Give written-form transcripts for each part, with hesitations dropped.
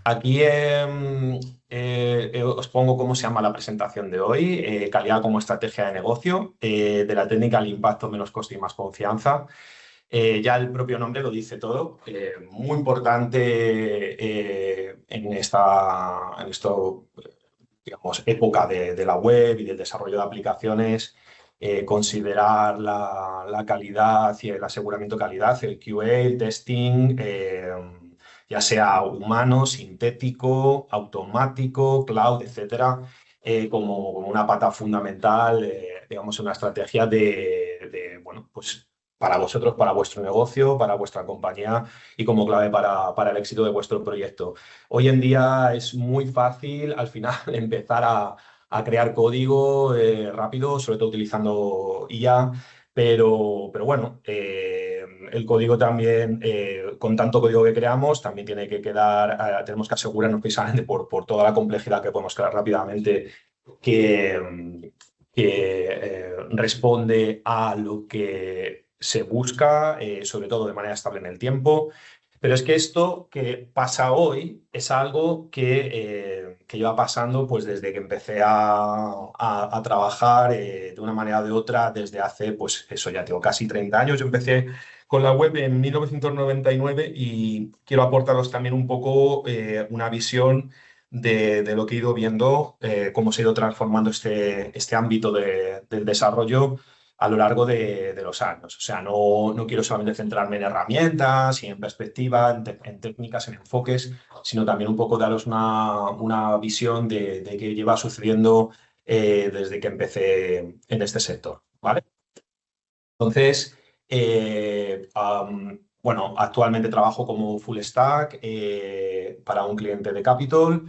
Aquí os pongo cómo se llama la presentación de hoy, calidad como estrategia de negocio, de la técnica al impacto, menos coste y más confianza. Ya el propio nombre lo dice todo. Muy importante en esto, digamos, época de la web y del desarrollo de aplicaciones, considerar la calidad y el aseguramiento de calidad, el QA, el testing, ya sea humano, sintético, automático, cloud, etcétera, como una pata fundamental, digamos, una estrategia bueno, pues para vosotros, para vuestro negocio, para vuestra compañía y como clave para el éxito de vuestro proyecto. Hoy en día es muy fácil al final empezar a crear código rápido, sobre todo utilizando IA, pero bueno, el código también, con tanto código que creamos, también tiene que quedar, tenemos que asegurarnos precisamente por toda la complejidad que podemos crear rápidamente que responde a lo que se busca, sobre todo de manera estable en el tiempo. Pero es que esto que pasa hoy es algo que lleva pasando pues desde que empecé a trabajar de una manera o de otra desde hace, pues eso ya tengo casi 30 años. Yo empecé con la web en 1999 y quiero aportaros también un poco una visión de lo que he ido viendo, cómo se ha ido transformando este ámbito del desarrollo a lo largo de los años. O sea, no quiero solamente centrarme en herramientas y en perspectiva, en técnicas, en enfoques, sino también un poco daros una visión de qué lleva sucediendo desde que empecé en este sector, ¿vale? Entonces, bueno, actualmente trabajo como full stack para un cliente de Capitol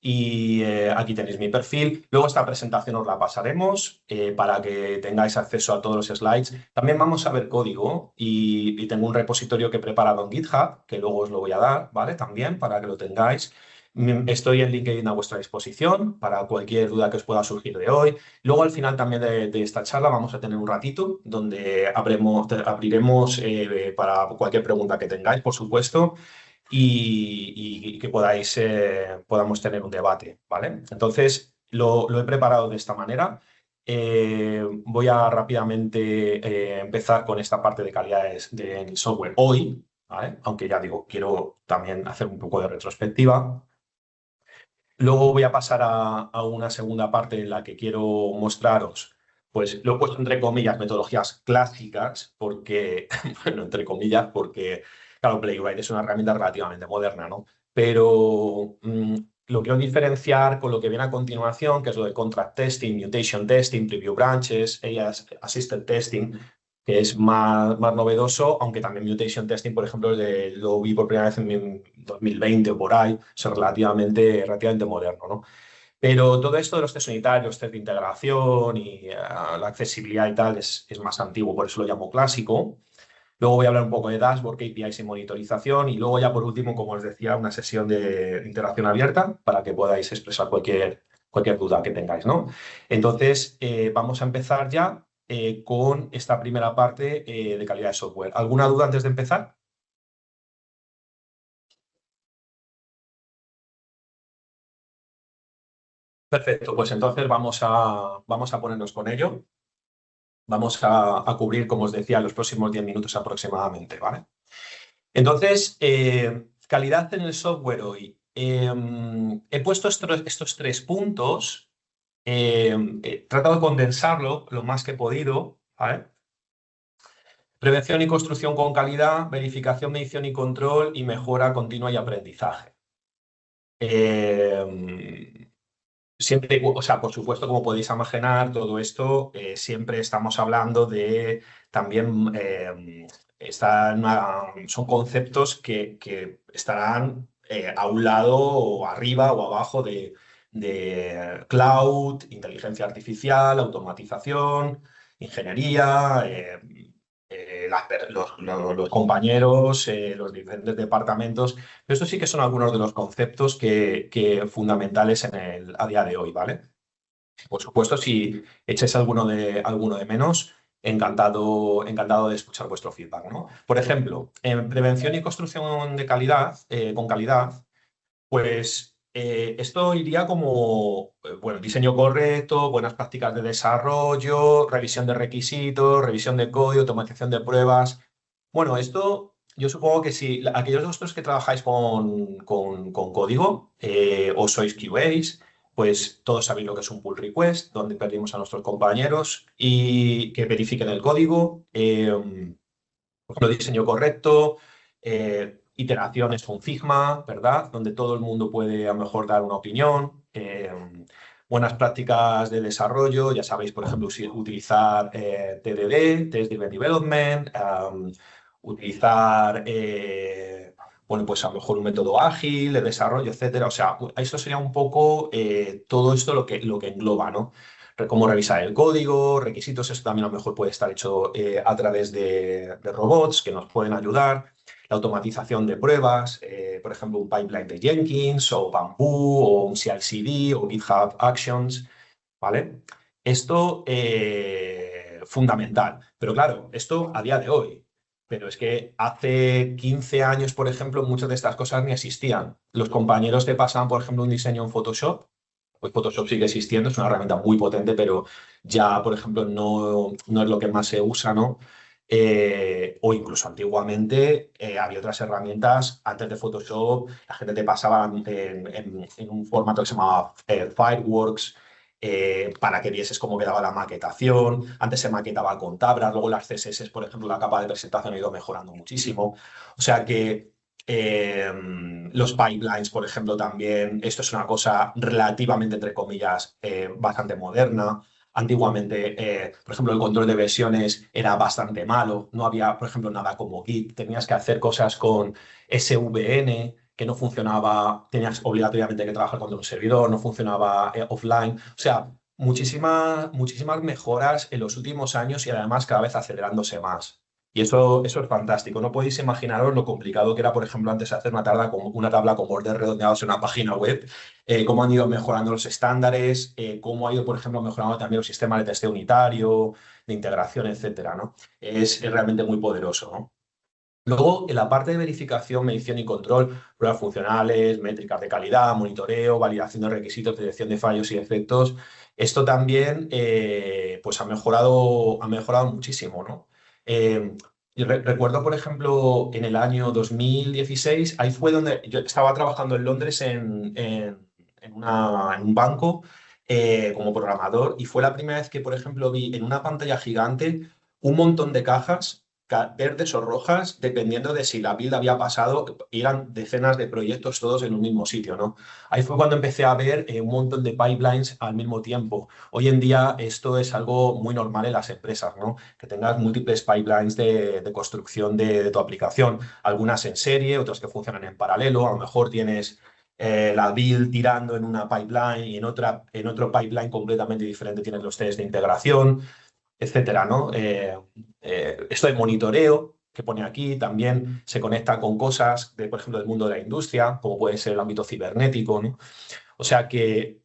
y aquí tenéis mi perfil. Luego esta presentación os la pasaremos para que tengáis acceso a todos los slides. También vamos a ver código y tengo un repositorio que he preparado en GitHub, que luego os lo voy a dar, ¿vale? También para que lo tengáis. Estoy en LinkedIn a vuestra disposición para cualquier duda que os pueda surgir de hoy. Luego, al final también de esta charla, vamos a tener un ratito donde abriremos para cualquier pregunta que tengáis, por supuesto, y que podamos tener un debate, ¿vale? Entonces, lo he preparado de esta manera. Voy a rápidamente empezar con esta parte de calidades del software hoy, ¿vale? Aunque ya digo, quiero también hacer un poco de retrospectiva. Luego voy a pasar a una segunda parte en la que quiero mostraros, pues lo he puesto entre comillas, metodologías clásicas, porque, bueno, entre comillas, porque, claro, Playwright es una herramienta relativamente moderna, ¿no? Pero lo quiero diferenciar con lo que viene a continuación, que es lo de contract testing, mutation testing, preview branches, assisted testing, que es más novedoso, aunque también mutation testing, por ejemplo, lo vi por primera vez en 2020 o por ahí, es relativamente moderno, ¿no? Pero todo esto de los test unitarios, test de integración y la accesibilidad y tal es más antiguo, por eso lo llamo clásico. Luego voy a hablar un poco de dashboard, KPIs y monitorización y luego ya por último, como os decía, una sesión de interacción abierta para que podáis expresar cualquier duda que tengáis, ¿no? Entonces, vamos a empezar ya con esta primera parte de calidad de software. ¿Alguna duda antes de empezar? Perfecto, pues entonces vamos a ponernos con ello. Vamos a cubrir, como os decía, los próximos 10 minutos aproximadamente, ¿vale? Entonces, calidad en el software hoy. He puesto estos tres puntos, he tratado de condensarlo lo más que he podido, ¿vale? Prevención y construcción con calidad, verificación, medición y control y mejora continua y aprendizaje. Siempre, o sea, por supuesto, como podéis imaginar, todo esto siempre estamos hablando de también son conceptos que estarán a un lado o arriba o abajo de cloud, inteligencia artificial, automatización, ingeniería, los compañeros, los diferentes departamentos. Pero estos sí que son algunos de los conceptos que fundamentales a día de hoy, ¿vale? Por supuesto, si echáis alguno de menos, encantado de escuchar vuestro feedback, ¿no? Por ejemplo, en prevención y construcción de calidad, con calidad, Pues esto iría como, bueno, diseño correcto, buenas prácticas de desarrollo, revisión de requisitos, revisión de código, automatización de pruebas. Bueno, esto yo supongo que si aquellos de vosotros que trabajáis con código o sois QAs, pues todos sabéis lo que es un pull request, donde pedimos a nuestros compañeros y que verifiquen el código. Por ejemplo, diseño correcto, iteraciones con Figma, ¿verdad? Donde todo el mundo puede a lo mejor dar una opinión. Buenas prácticas de desarrollo, ya sabéis, por ejemplo, utilizar TDD, Test Driven Development, utilizar, bueno, pues a lo mejor un método ágil de desarrollo, etcétera. O sea, eso sería un poco todo esto lo que engloba, ¿no? Cómo revisar el código, requisitos, eso también a lo mejor puede estar hecho a través de robots que nos pueden ayudar. La automatización de pruebas, por ejemplo, un pipeline de Jenkins o Bamboo o un CI/CD o GitHub Actions, ¿vale? Esto fundamental. Pero claro, esto a día de hoy. Pero es que hace 15 años, por ejemplo, muchas de estas cosas ni existían. Los compañeros te pasaban, por ejemplo, un diseño en Photoshop. Pues Photoshop sigue existiendo, es una herramienta muy potente, pero ya, por ejemplo, no es lo que más se usa, ¿no? O incluso antiguamente había otras herramientas, antes de Photoshop, la gente te pasaba en un formato que se llamaba Fireworks, para que vieses cómo quedaba la maquetación. Antes se maquetaba con tablas, luego las CSS, por ejemplo, la capa de presentación ha ido mejorando muchísimo. O sea que los pipelines, por ejemplo, también, esto es una cosa relativamente, entre comillas, bastante moderna. Antiguamente, por ejemplo, el control de versiones era bastante malo. No había, por ejemplo, nada como Git. Tenías que hacer cosas con SVN, que no funcionaba. Tenías obligatoriamente que trabajar con un servidor, no funcionaba offline. O sea, muchísimas mejoras en los últimos años y además cada vez acelerándose más. Y eso es fantástico. No podéis imaginaros lo complicado que era, por ejemplo, antes hacer una tabla con bordes redondeados en una página web, cómo han ido mejorando los estándares, cómo ha ido, por ejemplo, mejorando también los sistemas de testeo unitario, de integración, etcétera, ¿no? Es realmente muy poderoso, ¿no? Luego, en la parte de verificación, medición y control, pruebas funcionales, métricas de calidad, monitoreo, validación de requisitos, detección de fallos y defectos, esto también pues ha mejorado muchísimo, ¿no? Eh, y recuerdo, por ejemplo, en el año 2016, ahí fue donde yo estaba trabajando en Londres en un banco como programador y fue la primera vez que, por ejemplo, vi en una pantalla gigante un montón de cajas verdes o rojas, dependiendo de si la build había pasado, y eran decenas de proyectos todos en un mismo sitio, ¿no? Ahí fue cuando empecé a ver un montón de pipelines al mismo tiempo. Hoy en día esto es algo muy normal en las empresas, ¿no? Que tengas múltiples pipelines de construcción de tu aplicación, algunas en serie, otras que funcionan en paralelo, a lo mejor tienes la build tirando en una pipeline y en otro pipeline completamente diferente tienes los test de integración, etcétera, ¿no? Esto de monitoreo que pone aquí también se conecta con cosas, por ejemplo, del mundo de la industria, como puede ser el ámbito cibernético, ¿no? O sea que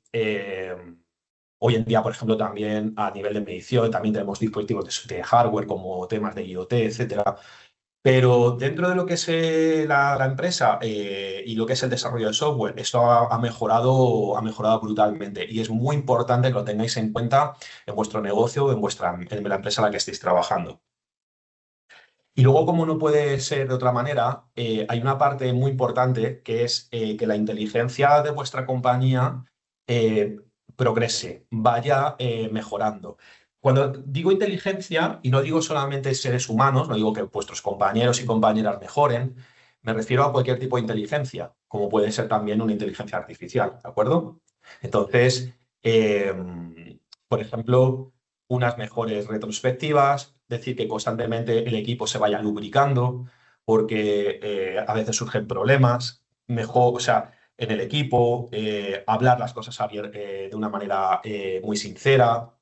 hoy en día, por ejemplo, también a nivel de medición, también tenemos dispositivos de hardware como temas de IoT, etcétera. Pero dentro de lo que es la empresa y lo que es el desarrollo de software, esto ha mejorado brutalmente y es muy importante que lo tengáis en cuenta en vuestro negocio, en la empresa en la que estéis trabajando. Y luego, como no puede ser de otra manera, hay una parte muy importante que es que la inteligencia de vuestra compañía eh, progrese, vaya mejorando. Cuando digo inteligencia, y no digo solamente seres humanos, no digo que vuestros compañeros y compañeras mejoren, me refiero a cualquier tipo de inteligencia, como puede ser también una inteligencia artificial, ¿de acuerdo? Entonces, por ejemplo, unas mejores retrospectivas, decir que constantemente el equipo se vaya lubricando, porque a veces surgen problemas, mejor, o sea, en el equipo, hablar las cosas de una manera muy sincera,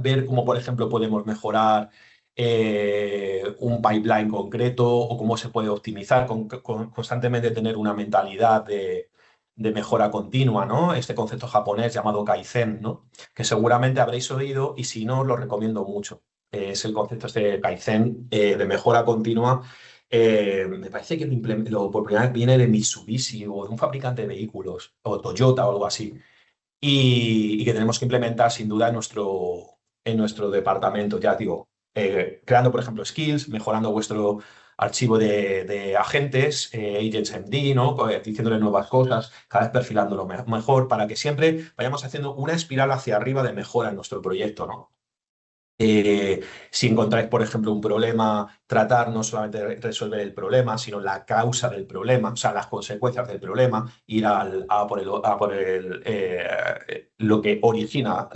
ver cómo, por ejemplo, podemos mejorar un pipeline concreto o cómo se puede optimizar, constantemente tener una mentalidad de mejora continua, ¿no? Este concepto japonés llamado Kaizen, ¿no? Que seguramente habréis oído y si no, os lo recomiendo mucho. Es el concepto este de Kaizen, de mejora continua, me parece que por primera vez viene de Mitsubishi o de un fabricante de vehículos, o Toyota o algo así, y que tenemos que implementar sin duda en nuestro departamento, ya digo, creando, por ejemplo, skills, mejorando vuestro archivo de agentes, agents MD, ¿no? Diciéndole nuevas cosas, cada vez perfilándolo mejor, para que siempre vayamos haciendo una espiral hacia arriba de mejora en nuestro proyecto, ¿no? Si encontráis, por ejemplo, un problema, tratar no solamente de resolver el problema, sino la causa del problema, o sea, las consecuencias del problema, ir a por lo que origina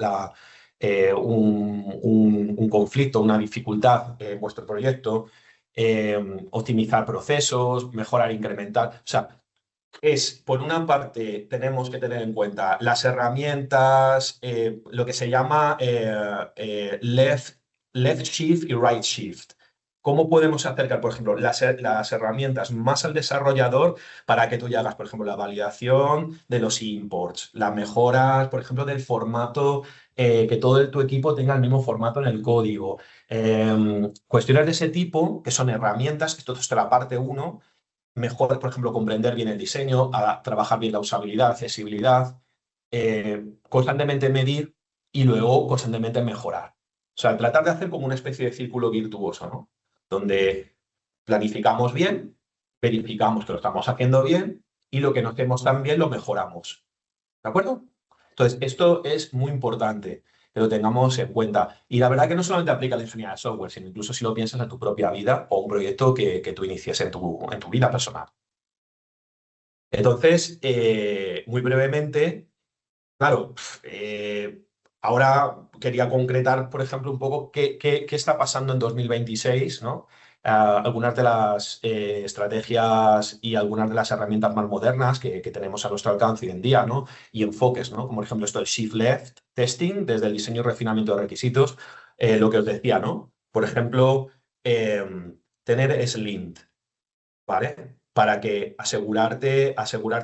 un conflicto, una dificultad en vuestro proyecto, optimizar procesos, mejorar, incrementar. O sea, por una parte, tenemos que tener en cuenta las herramientas, lo que se llama left shift y right shift. ¿Cómo podemos acercar, por ejemplo, las herramientas más al desarrollador para que tú ya hagas, por ejemplo, la validación de los imports, las mejoras, por ejemplo, del formato, que todo tu equipo tenga el mismo formato en el código? Cuestiones de ese tipo, que son herramientas, esto es la parte uno. Mejor, por ejemplo, comprender bien el diseño, trabajar bien la usabilidad, accesibilidad, constantemente medir y luego constantemente mejorar. O sea, tratar de hacer como una especie de círculo virtuoso, ¿no? Donde planificamos bien, verificamos que lo estamos haciendo bien y lo que no hacemos tan bien lo mejoramos. ¿De acuerdo? Entonces, esto es muy importante que lo tengamos en cuenta. Y la verdad que no solamente aplica a la ingeniería de software, sino incluso si lo piensas en tu propia vida o un proyecto que tú inicies en tu vida personal. Entonces, muy brevemente, claro, ahora quería concretar, por ejemplo, un poco qué está pasando en 2026, ¿no? Algunas de las estrategias y algunas de las herramientas más modernas que tenemos a nuestro alcance hoy en día, ¿no? Y enfoques, ¿no? Como por ejemplo esto del Shift Left Testing, desde el diseño y refinamiento de requisitos, lo que os decía, ¿no? Por ejemplo, tener Slint, ¿vale? Para que asegurarte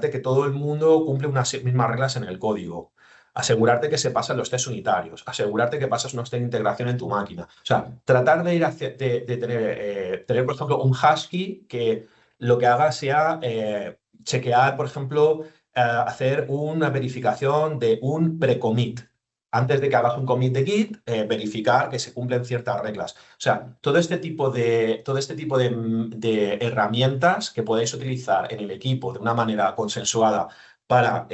que todo el mundo cumple unas mismas reglas en el código, asegurarte que se pasan los test unitarios, asegurarte que pasas unos test de integración en tu máquina. O sea, tratar de ir de tener, por ejemplo, un husky que lo que haga sea chequear, por ejemplo, hacer una verificación de un pre-commit. Antes de que hagas un commit de Git, verificar que se cumplen ciertas reglas. O sea, todo este tipo de herramientas que podéis utilizar en el equipo de una manera consensuada para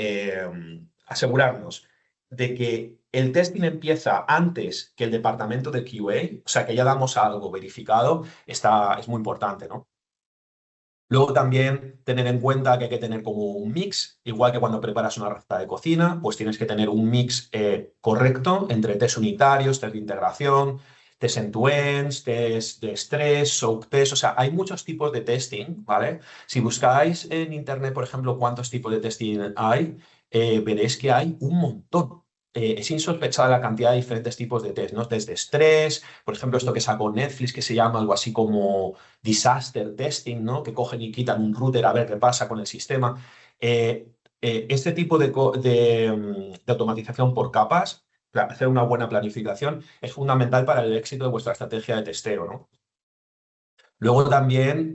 asegurarnos de que el testing empieza antes que el departamento de QA, o sea, que ya damos algo verificado, es muy importante, ¿no? Luego también tener en cuenta que hay que tener como un mix, igual que cuando preparas una receta de cocina, pues tienes que tener un mix correcto entre test unitarios, test de integración, test end-to-ends, test de estrés, soak test, o sea, hay muchos tipos de testing, ¿vale? Si buscáis en internet, por ejemplo, cuántos tipos de testing hay, veréis que hay un montón. Es insospechada la cantidad de diferentes tipos de test, ¿no? Test de estrés, por ejemplo, esto que sacó Netflix, que se llama algo así como disaster testing, ¿no? Que cogen y quitan un router a ver qué pasa con el sistema. Este tipo de automatización por capas, para hacer una buena planificación, es fundamental para el éxito de vuestra estrategia de testeo, ¿no? Luego también,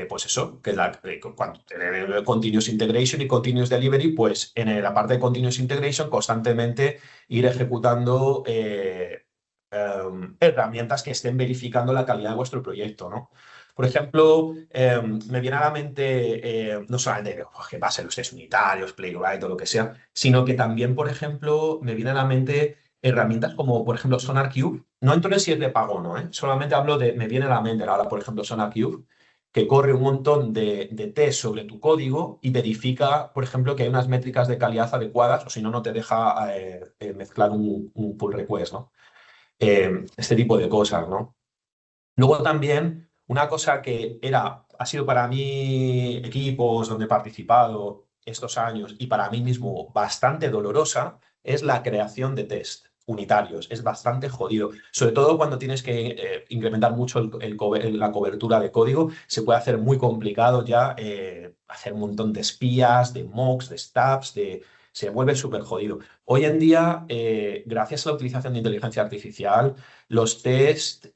pues eso, cuando tener Continuous Integration y Continuous Delivery, pues en la parte de Continuous Integration constantemente ir ejecutando herramientas que estén verificando la calidad de vuestro proyecto, ¿no? Por ejemplo, me viene a la mente no solamente que pasen los test unitarios, Playwright o lo que sea, sino que también, por ejemplo, me viene a la mente herramientas como, por ejemplo, SonarQube. No entro en si es de pago o no, ¿eh? Solamente hablo me viene a la mente ahora, por ejemplo, SonarQube, que corre un montón de test sobre tu código y verifica, por ejemplo, que hay unas métricas de calidad adecuadas, o si no, no te deja mezclar un pull request, ¿no? Este tipo de cosas, ¿no? Luego también, una cosa que ha sido para mí equipos donde he participado estos años y para mí mismo bastante dolorosa, es la creación de test unitarios. Es bastante jodido, sobre todo cuando tienes que incrementar mucho la cobertura de código, se puede hacer muy complicado ya hacer un montón de espías, de mocks, de stubs, se vuelve súper jodido. Hoy en día, gracias a la utilización de inteligencia artificial, los test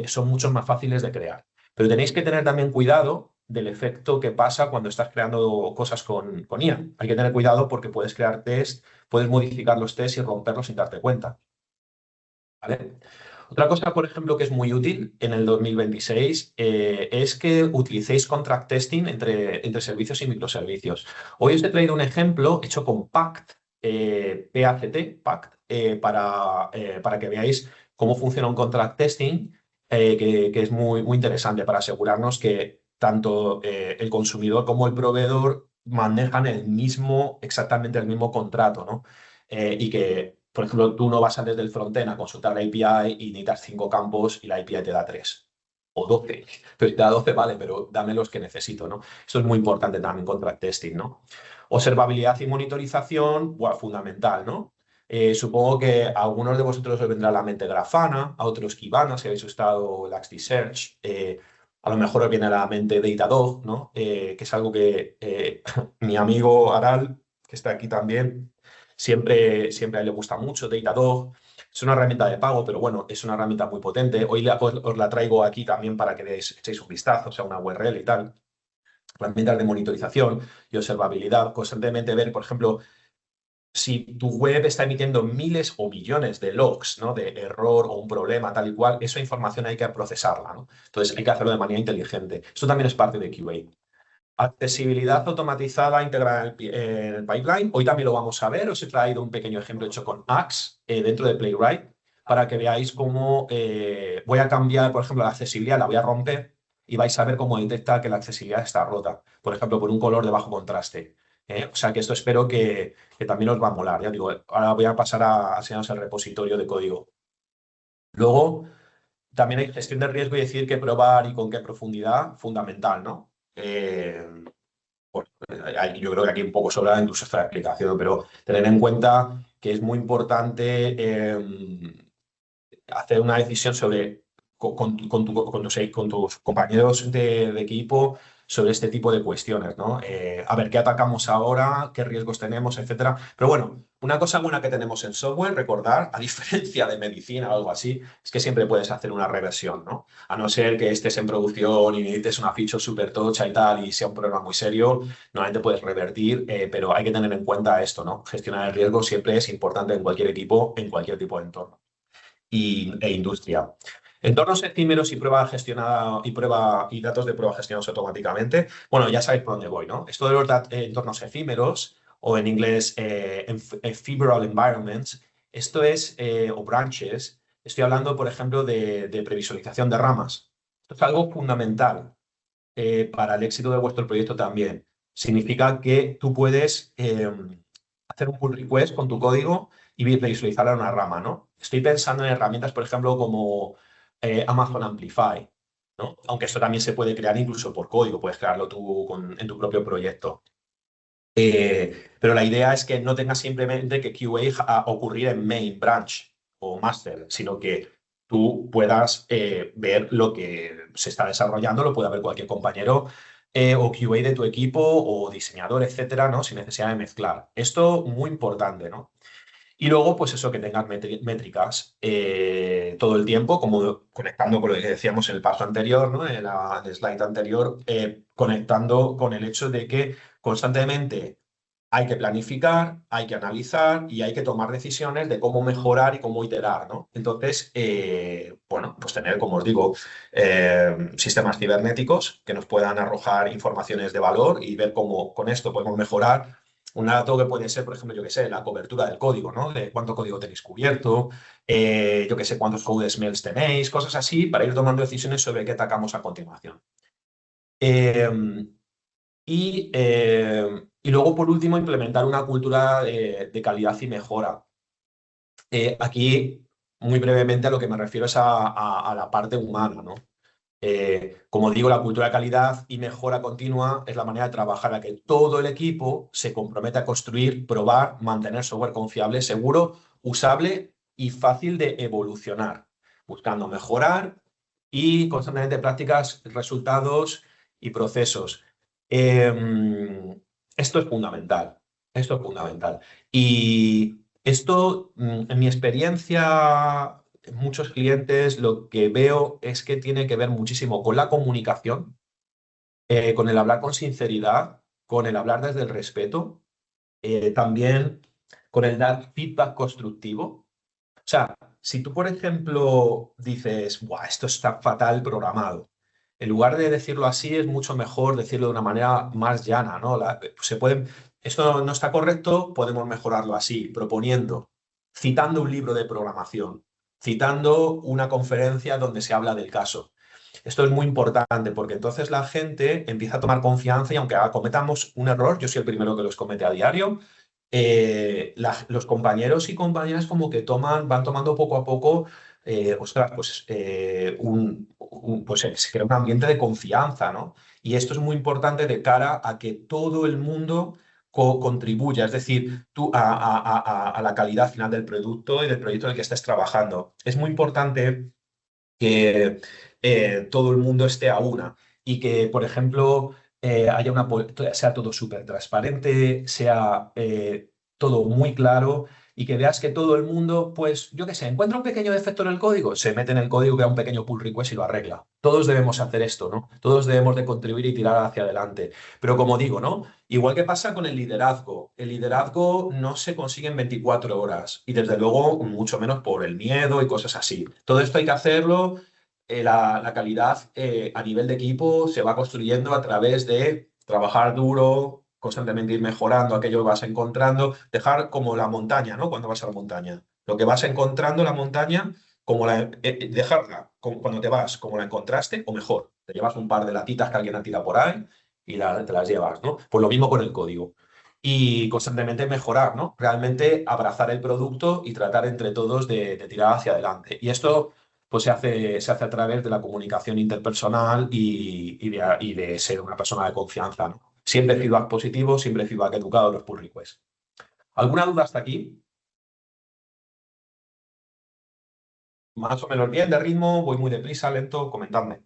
son mucho más fáciles de crear. Pero tenéis que tener también cuidado del efecto que pasa cuando estás creando cosas con IA. Hay que tener cuidado porque puedes crear test, puedes modificar los tests y romperlos sin darte cuenta. ¿Vale? Otra cosa, por ejemplo, que es muy útil en el 2026 es que utilicéis contract testing entre servicios y microservicios. Hoy os he traído un ejemplo hecho con Pact, Pact, para que veáis cómo funciona un contract testing, que es muy interesante para asegurarnos que tanto el consumidor como el proveedor manejan exactamente el mismo contrato, ¿no? Y que, por ejemplo, tú no vas desde el frontend a consultar la API y necesitas 5 campos y la API te da 3 o 12. Pero si te da 12, vale, pero dame los que necesito, ¿no? Eso es muy importante también contract testing, ¿no? Observabilidad y monitorización, buah, fundamental, ¿no? Supongo que a algunos de vosotros os vendrá a la mente Grafana, a otros Kibana, si habéis usado Elasticsearch, a lo mejor os viene a la mente Datadog, ¿no? Que es algo que mi amigo Aral, que está aquí también, siempre a él le gusta mucho. Datadog es una herramienta de pago, pero bueno, es una herramienta muy potente. Hoy os la traigo aquí también para que echéis un vistazo, o sea, una URL y tal. Herramientas de monitorización y observabilidad, constantemente ver, por ejemplo, si tu web está emitiendo miles o millones de logs, ¿no? De error o un problema, tal y cual, esa información hay que procesarla, ¿no? Entonces hay que hacerlo de manera inteligente. Esto también es parte de QA. Accesibilidad automatizada integrada en el pipeline. Hoy también lo vamos a ver. Os he traído un pequeño ejemplo hecho con Axe dentro de Playwright para que veáis cómo voy a cambiar, por ejemplo, la accesibilidad, la voy a romper y vais a ver cómo detecta que la accesibilidad está rota. Por ejemplo, por un color de bajo contraste. O sea que esto espero que también os va a molar. Ya digo, ahora voy a pasar a enseñaros el repositorio de código. Luego, también hay gestión de riesgo y decir qué probar y con qué profundidad, fundamental, ¿no? Bueno, yo creo que aquí un poco sobra incluso esta explicación, pero tener en cuenta que es muy importante hacer una decisión sobre con tus compañeros de equipo sobre este tipo de cuestiones, ¿no? A ver qué atacamos ahora, qué riesgos tenemos, etcétera. Pero bueno, una cosa buena que tenemos en software, recordar, a diferencia de medicina o algo así, es que siempre puedes hacer una reversión, ¿no? A no ser que estés en producción y necesites una feature súper tocha y tal y sea un problema muy serio, normalmente puedes revertir, pero hay que tener en cuenta esto, ¿no? Gestionar el riesgo siempre es importante en cualquier equipo, en cualquier tipo de entorno e industria. Entornos efímeros y prueba gestionada y datos de prueba gestionados automáticamente. Bueno, ya sabéis por dónde voy, ¿no? Esto de los entornos efímeros, o en inglés ephemeral environments, esto es, o branches, estoy hablando, por ejemplo, de previsualización de ramas. Esto es algo fundamental para el éxito de vuestro proyecto también. Significa que tú puedes hacer un pull request con tu código y visualizar a una rama, ¿no? Estoy pensando en herramientas, por ejemplo, como Amazon Amplify, ¿no? Aunque esto también se puede crear incluso por código, puedes crearlo tú en tu propio proyecto. Pero la idea es que no tengas simplemente que QA a ocurrir en main, branch o master, sino que tú puedas ver lo que se está desarrollando, lo puede ver cualquier compañero o QA de tu equipo o diseñador, etcétera, ¿no? Sin necesidad de mezclar. Esto muy importante, ¿no? Y luego, pues eso, que tengas métricas todo el tiempo, como conectando con lo que decíamos en el paso anterior, ¿no? En el slide anterior, conectando con el hecho de que constantemente hay que planificar, hay que analizar y hay que tomar decisiones de cómo mejorar y cómo iterar, ¿no? Entonces, bueno, pues tener, como os digo, sistemas cibernéticos que nos puedan arrojar informaciones de valor y ver cómo con esto podemos mejorar. Un dato que puede ser, por ejemplo, yo qué sé, la cobertura del código, ¿no? De cuánto código tenéis cubierto, yo qué sé, cuántos code smells tenéis, cosas así, para ir tomando decisiones sobre qué atacamos a continuación. Eh, y luego, por último, implementar una cultura de calidad y mejora. Aquí, muy brevemente, a lo que me refiero es a la parte humana, ¿no? Como digo, la cultura de calidad y mejora continua es la manera de trabajar a que todo el equipo se comprometa a construir, probar, mantener software confiable, seguro, usable y fácil de evolucionar, buscando mejorar y constantemente prácticas, resultados y procesos. Esto es fundamental. Esto es fundamental. Y esto, en mi experiencia muchos clientes lo que veo es que tiene que ver muchísimo con la comunicación, con el hablar con sinceridad, con el hablar desde el respeto, también con el dar feedback constructivo. O sea, si tú, por ejemplo, dices, "Buah, esto está fatal programado", en lugar de decirlo así, es mucho mejor decirlo de una manera más llana, ¿no? Esto no está correcto, podemos mejorarlo así, proponiendo, citando un libro de programación, citando una conferencia donde se habla del caso. Esto es muy importante porque entonces la gente empieza a tomar confianza y aunque cometamos un error, yo soy el primero que los comete a diario, los compañeros y compañeras como que van tomando poco a poco, ostras, pues, pues se crea un ambiente de confianza, ¿no? Y esto es muy importante de cara a que todo el mundo contribuya, es decir, a la calidad final del producto y del proyecto en el que estés trabajando. Es muy importante que todo el mundo esté a una y que, por ejemplo, sea todo súper transparente, sea todo muy claro y que veas que todo el mundo, pues, yo qué sé, encuentra un pequeño defecto en el código, se mete en el código, crea un pequeño pull request y lo arregla. Todos debemos hacer esto, ¿no? Todos debemos de contribuir y tirar hacia adelante. Pero como digo, ¿no? Igual que pasa con el liderazgo no se consigue en 24 horas y desde luego mucho menos por el miedo y cosas así. Todo esto hay que hacerlo. La calidad a nivel de equipo se va construyendo a través de trabajar duro, constantemente ir mejorando aquello que vas encontrando, dejar como la montaña, ¿no? Cuando vas a la montaña. Lo que vas encontrando en la montaña, dejarla cuando te vas, como la encontraste, o mejor, te llevas un par de latitas que alguien ha tirado por ahí y te las llevas, ¿no? Pues lo mismo con el código. Y constantemente mejorar, ¿no? Realmente abrazar el producto y tratar entre todos de tirar hacia adelante. Y esto pues se hace a través de la comunicación interpersonal y de ser una persona de confianza, ¿no? Siempre feedback positivo, siempre feedback educado en los pull requests. ¿Alguna duda hasta aquí? Más o menos bien de ritmo, voy muy deprisa, lento, comentadme.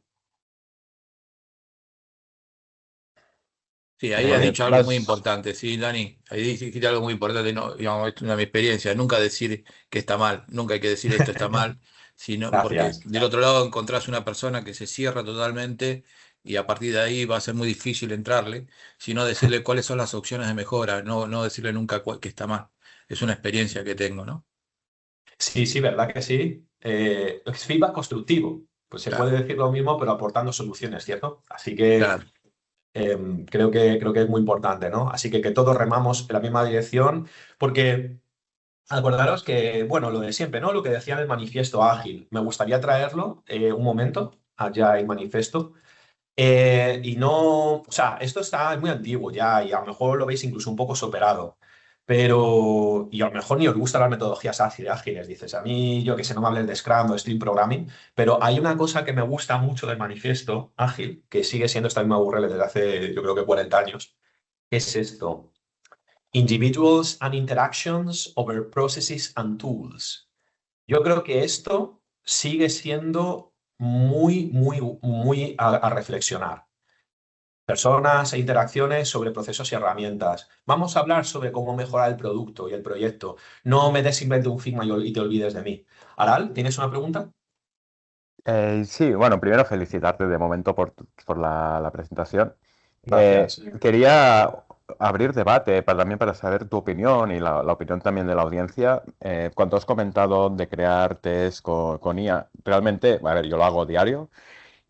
Sí, ahí has dicho algo muy Las, importante, sí, Dani. Ahí dijiste algo muy importante, no, digamos, es una de mi experiencia. Nunca decir que está mal, nunca hay que decir esto está mal, sino porque Gracias. del otro lado encontrás una persona que se cierra totalmente y a partir de ahí va a ser muy difícil entrarle, sino decirle cuáles son las opciones de mejora, no decirle nunca que está mal. Es una experiencia que tengo, ¿no? Sí, sí, ¿verdad que sí? Es feedback constructivo. Pues se puede Claro, decir lo mismo, pero aportando soluciones, ¿cierto? Así que claro. creo que es muy importante, ¿no? Así que todos remamos en la misma dirección, porque acordaros que, bueno, lo de siempre, ¿no? Lo que decía en el manifiesto ágil. Me gustaría traerlo un momento allá el manifiesto. Y no, o sea, esto está muy antiguo ya y a lo mejor lo veis incluso un poco superado. Y a lo mejor ni os gustan las metodologías ágiles. Dices, a mí, yo que sé, no me hables de Scrum o Stream Programming, pero hay una cosa que me gusta mucho del manifiesto ágil, que sigue siendo esta misma URL desde hace, yo creo que 40 años, que es esto. Individuals and interactions over processes and tools. Yo creo que esto sigue siendo muy, muy, muy a reflexionar. Personas e interacciones sobre procesos y herramientas. Vamos a hablar sobre cómo mejorar el producto y el proyecto. No me des simplemente un Figma y te olvides de mí. Aral, ¿tienes una pregunta? sí, bueno, primero felicitarte de momento por la presentación. Gracias. Quería abrir debate también para saber tu opinión y la opinión también de la audiencia. Cuando has comentado de crear test con IA, realmente, a ver, yo lo hago diario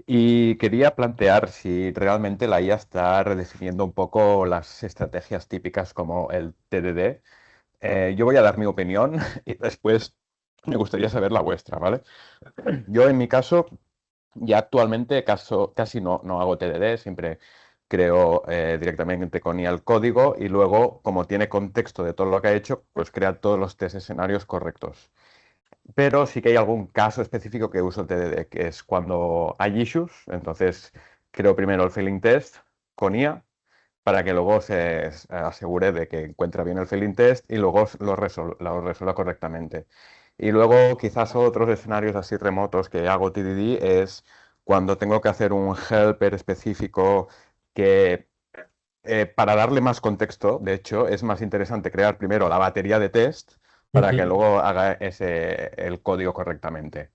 y quería plantear si realmente la IA está redefiniendo un poco las estrategias típicas como el TDD. Yo voy a dar mi opinión y después me gustaría saber la vuestra, ¿vale? Yo en mi caso, ya actualmente casi no hago TDD, siempre creo directamente con IA el código y luego, como tiene contexto de todo lo que ha hecho, pues crea todos los test escenarios correctos. Pero sí que hay algún caso específico que uso el TDD, que es cuando hay issues, entonces creo primero el failing test con IA para que luego se asegure de que encuentra bien el failing test y luego lo resuelva correctamente. Y luego quizás otros escenarios así remotos que hago TDD es cuando tengo que hacer un helper específico que para darle más contexto, de hecho, es más interesante crear primero la batería de test para que Ujú. luego haga el código correctamente.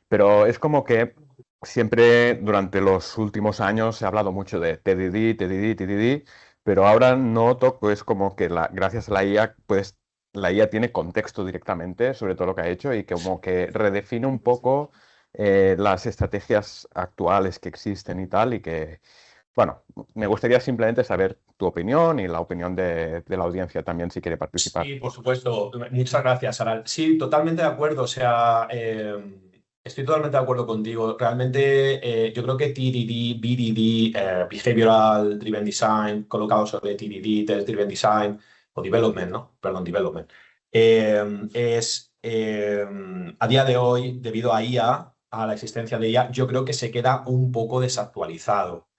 Pero es como que siempre durante los últimos años se ha hablado mucho de TDD, TDD, TDD, pero ahora noto pues como que gracias a la IA, pues la IA tiene contexto directamente sobre todo lo que ha hecho y que como que redefine un poco las estrategias actuales que existen y tal, y que, bueno, me gustaría simplemente saber tu opinión y la opinión de la audiencia también si quiere participar. Sí, por supuesto. Muchas gracias, Aral. Sí, totalmente de acuerdo. O sea, estoy totalmente de acuerdo contigo. Realmente, yo creo que TDD, BDD, Behavioral Driven Design, colocado sobre TDD, Test Driven Design, o Development, ¿no? Perdón, Development. A día de hoy, debido a IA, a la existencia de IA, yo creo que se queda un poco desactualizado.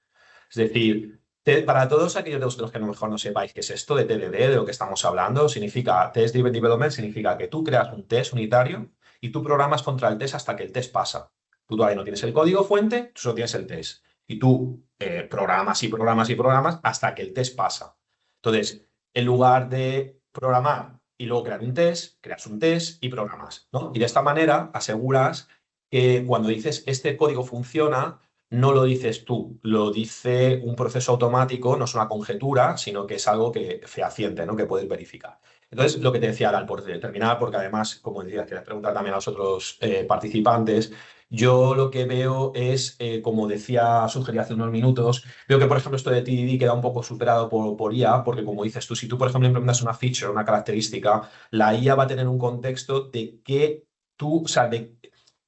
Es decir, para todos aquellos de vosotros que a lo mejor no sepáis qué es esto de TDD, de lo que estamos hablando, significa Test Driven Development, significa que tú creas un test unitario y tú programas contra el test hasta que el test pasa. Tú todavía no tienes el código fuente, tú solo tienes el test. Y tú programas y programas y programas hasta que el test pasa. Entonces, en lugar de programar y luego crear un test, creas un test y programas, ¿no? Y de esta manera aseguras que cuando dices este código funciona, no lo dices tú, lo dice un proceso automático, no es una conjetura, sino que es algo que fehaciente, ¿no? Que puedes verificar. Entonces, lo que te decía, Alan, por terminar, porque además, como decía, quería preguntar también a los otros participantes, yo lo que veo es, como decía, sugerí hace unos minutos, veo que, por ejemplo, esto de TDD queda un poco superado por IA, porque como dices tú, si tú, por ejemplo, implementas una feature, una característica, la IA va a tener un contexto de qué tú, o sea, de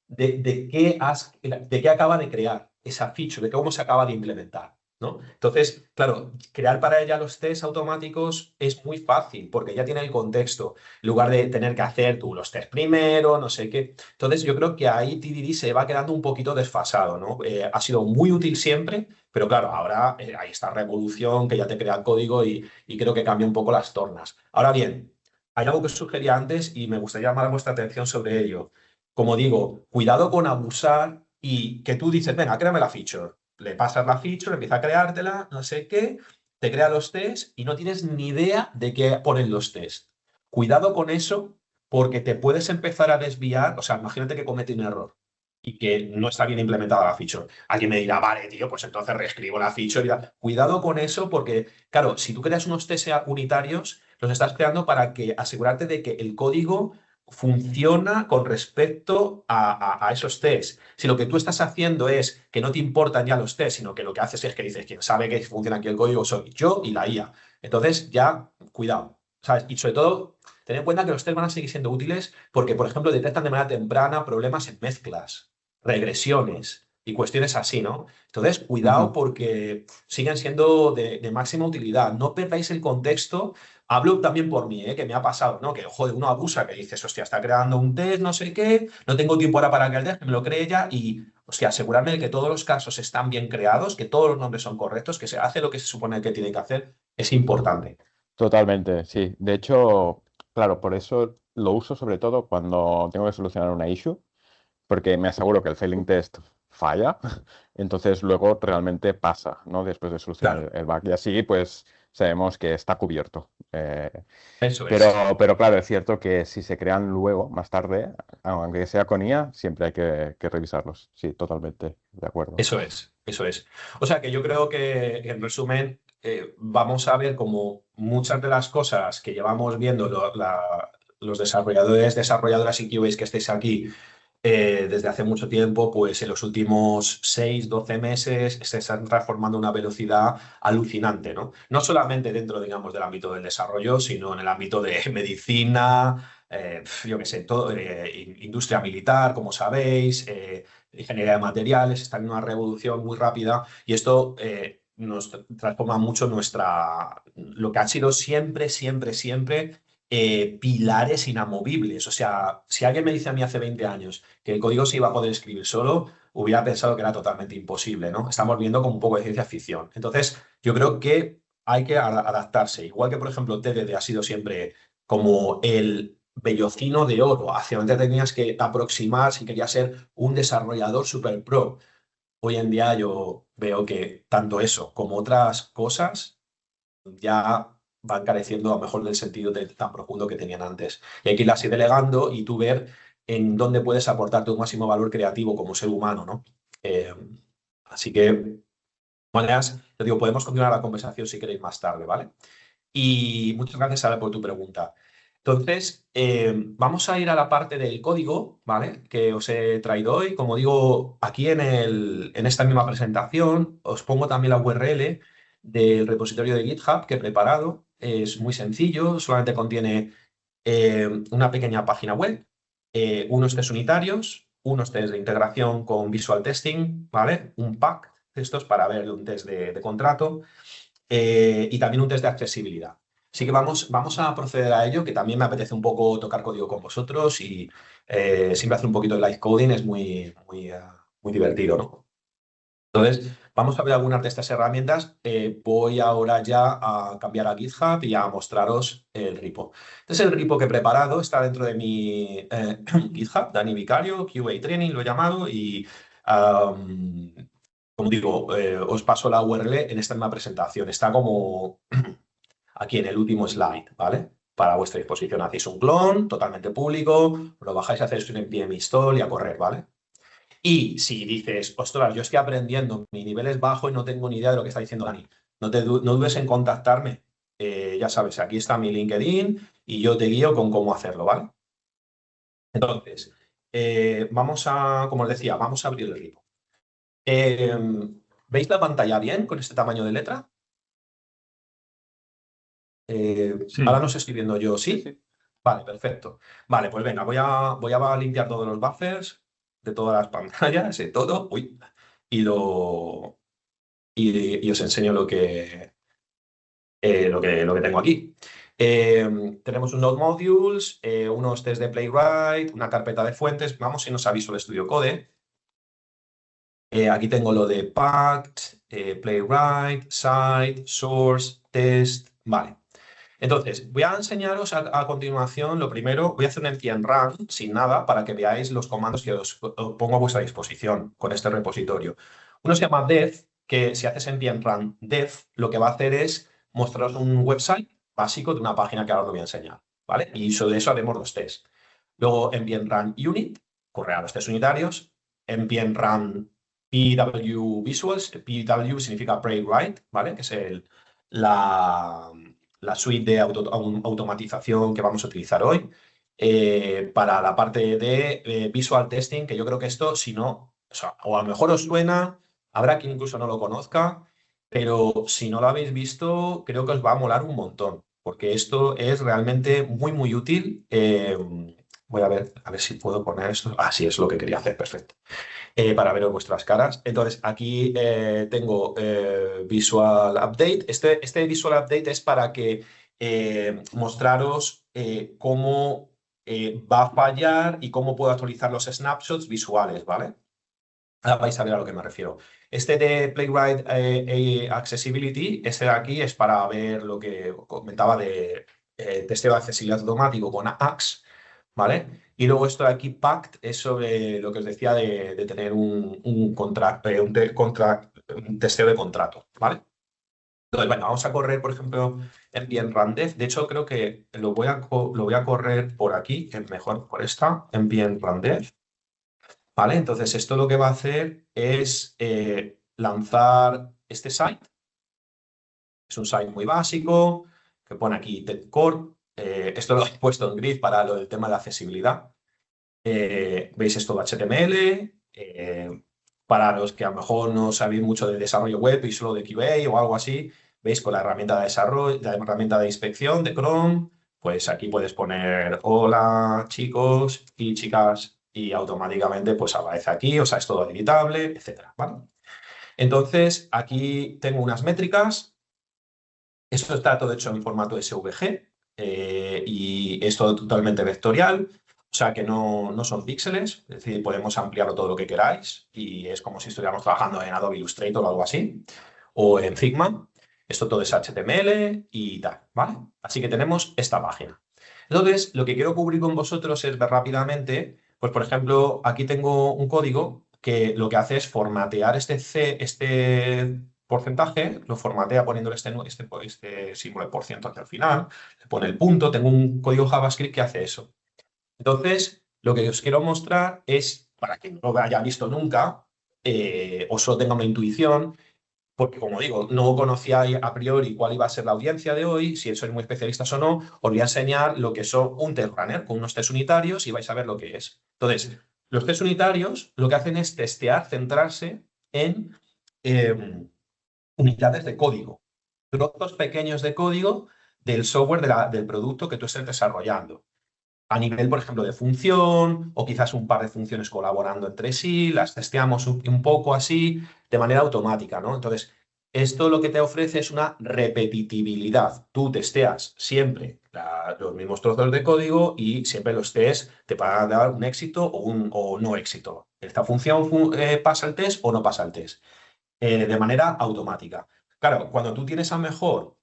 qué acaba de crear esa feature, de cómo se acaba de implementar, ¿no? Entonces, claro, crear para ella los tests automáticos es muy fácil porque ya tiene el contexto, en lugar de tener que hacer tú los tests primero, no sé qué. Entonces, yo creo que ahí TDD se va quedando un poquito desfasado, ¿no? Ha sido muy útil siempre, pero claro, ahora hay esta revolución que ya te crea el código y creo que cambia un poco las tornas. Ahora bien, hay algo que os sugería antes y me gustaría llamar vuestra atención sobre ello. Como digo, cuidado con abusar y que tú dices, venga, créame la feature. Le pasas la feature, empieza a creártela, no sé qué, te crea los tests y no tienes ni idea de qué ponen los tests. Cuidado con eso porque te puedes empezar a desviar. O sea, imagínate que comete un error y que no está bien implementada la feature. Alguien me dirá, vale, tío, pues entonces reescribo la feature. Cuidado con eso porque, claro, si tú creas unos tests unitarios, los estás creando para que asegurarte de que el código funciona con respecto a esos tests. Si lo que tú estás haciendo es que no te importan ya los tests, sino que lo que haces es que dices, quien sabe que funciona aquí el código soy yo y la IA. Entonces, ya, cuidado, ¿sabes? Y sobre todo, ten en cuenta que los tests van a seguir siendo útiles porque, por ejemplo, detectan de manera temprana problemas en mezclas, regresiones y cuestiones así, ¿no? Entonces, cuidado Ujú. porque siguen siendo de máxima utilidad. No perdáis el contexto. Hablo también por mí, que me ha pasado, ¿no? Que, joder, uno abusa, que dices, hostia, está creando un test, no sé qué, no tengo tiempo ahora para que el test, que me lo cree ya y, hostia, asegurarme de que todos los casos están bien creados, que todos los nombres son correctos, que se hace lo que se supone que tiene que hacer, es importante. Totalmente, sí. De hecho, claro, por eso lo uso sobre todo cuando tengo que solucionar una issue, porque me aseguro que el failing test falla, entonces luego realmente pasa, ¿no? Después de solucionar Claro, el bug. Y así, pues, sabemos que está cubierto. eso Pero, es. pero claro, es cierto que si se crean luego, más tarde, aunque sea con IA, siempre hay que revisarlos. Sí, totalmente, de acuerdo. Eso es, eso es. O sea que yo creo que, en resumen, vamos a ver como muchas de las cosas que llevamos viendo los desarrolladores, desarrolladoras y QAs que estéis aquí desde hace mucho tiempo, pues en los últimos 6, 12 meses se están transformando a una velocidad alucinante, ¿no? No solamente dentro, digamos, del ámbito del desarrollo, sino en el ámbito de medicina, yo qué sé, todo, industria militar, como sabéis, ingeniería de materiales, está en una revolución muy rápida y esto nos transforma mucho lo que han sido siempre, siempre, siempre pilares inamovibles. O sea, si alguien me dice a mí hace 20 años que el código se iba a poder escribir solo, hubiera pensado que era totalmente imposible, ¿no? Estamos viendo como un poco de ciencia ficción. Entonces, yo creo que hay que adaptarse. Igual que, por ejemplo, TDD ha sido siempre como el vellocino de oro hacia donde tenías que aproximar si querías ser un desarrollador super pro. Hoy en día yo veo que tanto eso como otras cosas ya van careciendo a lo mejor del sentido tan profundo que tenían antes. Y hay que irlas ir delegando y tú ver en dónde puedes aportar tu máximo valor creativo como ser humano, ¿no? Así que, de maneras, te digo, podemos continuar la conversación si queréis más tarde, ¿vale? Y muchas gracias, Sara, por tu pregunta. Entonces, vamos a ir a la parte del código, ¿vale? Que os he traído hoy. Como digo, aquí en esta misma presentación os pongo también la URL del repositorio de GitHub que he preparado. Es muy sencillo, solamente contiene una pequeña página web, unos test unitarios, unos test de integración con Visual Testing, ¿vale? Un pack de estos para ver un test de contrato y también un test de accesibilidad. Así que vamos a proceder a ello, que también me apetece un poco tocar código con vosotros y siempre hacer un poquito de live coding es muy divertido, ¿no? Entonces, vamos a ver algunas de estas herramientas. Voy ahora ya a cambiar a GitHub y a mostraros el repo. Entonces, el repo que he preparado está dentro de mi GitHub, Dani Vicario, QA Training lo he llamado y, como digo, os paso la URL en esta misma presentación. Está como aquí en el último slide, ¿vale? Para vuestra disposición. Hacéis un clon totalmente público, lo bajáis, hacéis un npm install y a correr, ¿vale? Y si dices, ostras, yo estoy aprendiendo, mi nivel es bajo y no tengo ni idea de lo que está diciendo Dani, no dudes en contactarme. Ya sabes, aquí está mi LinkedIn y yo te guío con cómo hacerlo, ¿vale? Entonces, como os decía, vamos a abrir el repo. ¿Veis la pantalla bien con este tamaño de letra? Sí. Ahora no os estoy viendo yo, ¿sí? Sí. Vale, perfecto. Vale, pues venga, voy a limpiar todos los buffers de todas las pantallas, de todo. Uy, y os enseño lo que tengo aquí. Tenemos un Node Modules, unos test de Playwright, una carpeta de fuentes. Vamos y nos aviso el Studio Code. Aquí tengo lo de Packed, Playwright, Site, Source, Test. Vale. Entonces, voy a enseñaros a continuación, lo primero, voy a hacer un npm run sin nada para que veáis los comandos que os pongo a vuestra disposición con este repositorio. Uno se llama dev, que si haces npm run dev, lo que va a hacer es mostraros un website básico de una página que ahora os voy a enseñar, ¿vale? Y sobre eso haremos los tests. Luego npm run unit, correrá los tests unitarios, npm run pw visuals, pw significa playwright, ¿vale? Que es la suite de automatización que vamos a utilizar hoy para la parte de Visual Testing, que yo creo que esto, si no, o a lo mejor os suena, habrá quien incluso no lo conozca, pero si no lo habéis visto, creo que os va a molar un montón, porque esto es realmente muy, muy útil. Voy a ver si puedo poner esto. Ah, sí, es lo que quería hacer, perfecto. Para ver vuestras caras. Entonces, aquí tengo Visual Update. Este Visual Update es para que mostraros cómo va a fallar y cómo puedo actualizar los snapshots visuales, ¿vale? Ahora vais a ver a lo que me refiero. Este de Playwright Accessibility, este de aquí es para ver lo que comentaba de testeo de accesibilidad automático con Axe, ¿vale? Y luego esto de aquí, Pact, es sobre lo que os decía de tener un testeo de contrato, ¿vale? Entonces, bueno, vamos a correr, por ejemplo, npm run dev. De hecho, creo que lo voy a correr por aquí, que es mejor por esta, npm run dev. ¿Vale? Entonces, esto lo que va a hacer es lanzar este site. Es un site muy básico, que pone aquí TEDCore. Esto lo he puesto en grid para lo del tema de accesibilidad. Veis esto de HTML. Para los que a lo mejor no sabéis mucho de desarrollo web y solo de QA o algo así, veis con la herramienta de desarrollo, la herramienta de inspección de Chrome, pues aquí puedes poner hola chicos y chicas y automáticamente pues aparece aquí, o sea, es todo editable, etcétera, ¿vale? Entonces, aquí tengo unas métricas. Esto está todo hecho en formato SVG y es todo totalmente vectorial. O sea que no son píxeles, es decir, podemos ampliarlo todo lo que queráis y es como si estuviéramos trabajando en Adobe Illustrator o algo así, o en Figma. Esto todo es HTML y tal, ¿vale? Así que tenemos esta página. Entonces, lo que quiero cubrir con vosotros es ver rápidamente, pues por ejemplo, aquí tengo un código que lo que hace es formatear este porcentaje, lo formatea poniéndole este símbolo de por ciento hacia el final, le pone el punto, tengo un código JavaScript que hace eso. Entonces, lo que os quiero mostrar es, para quien no lo haya visto nunca, o solo tenga una intuición, porque como digo, no conocía a priori cuál iba a ser la audiencia de hoy, si sois muy especialistas o no, os voy a enseñar lo que son un test runner con unos test unitarios y vais a ver lo que es. Entonces, los test unitarios lo que hacen es testear, centrarse en unidades de código, trozos pequeños de código del software del producto que tú estés desarrollando. A nivel, por ejemplo, de función, o quizás un par de funciones colaborando entre sí, las testeamos un poco así, de manera automática, ¿no? Entonces, esto lo que te ofrece es una repetitividad. Tú testeas siempre los mismos trozos de código y siempre los tests te van a dar un éxito o no éxito. ¿Esta función pasa el test o no pasa el test? De manera automática. Claro, cuando tú tienes a lo mejor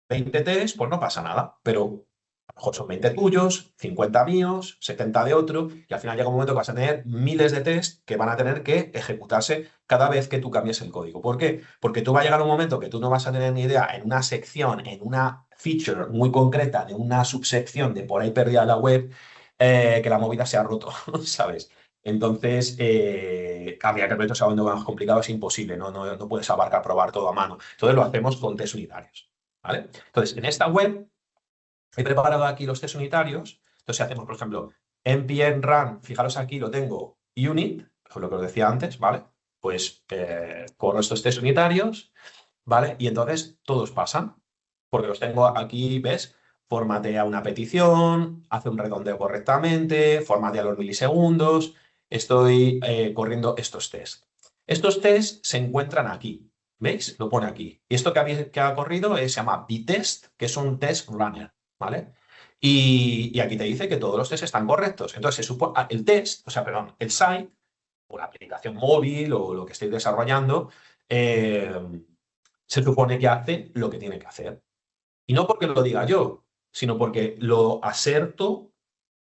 20 tests, pues no pasa nada, pero a lo mejor son 20 tuyos, 50 míos, 70 de otro, y al final llega un momento que vas a tener miles de tests que van a tener que ejecutarse cada vez que tú cambies el código. ¿Por qué? Porque tú va a llegar un momento que tú no vas a tener ni idea en una sección, en una feature muy concreta de una subsección de por ahí perdida en la web, que la movida se ha roto, ¿sabes? Entonces, cambiar que el proyecto sea más complicado es imposible, no puedes abarcar, probar todo a mano. Entonces lo hacemos con test unitarios, ¿vale? Entonces, en esta web he preparado aquí los test unitarios. Entonces, si hacemos, por ejemplo, npm run, fijaros aquí lo tengo unit, por lo que os decía antes, ¿vale? Pues corro estos test unitarios, ¿vale? Y entonces todos pasan, porque los tengo aquí, ¿ves? Formatea una petición, hace un redondeo correctamente, formatea los milisegundos, estoy corriendo estos tests. Estos tests se encuentran aquí, ¿veis? Lo pone aquí. Y esto que ha corrido se llama btest, que es un test runner, ¿vale? Y aquí te dice que todos los tests están correctos. Entonces, el test, o sea, perdón, el site, o la aplicación móvil o lo que estéis desarrollando, se supone que hace lo que tiene que hacer. Y no porque lo diga yo, sino porque lo aserto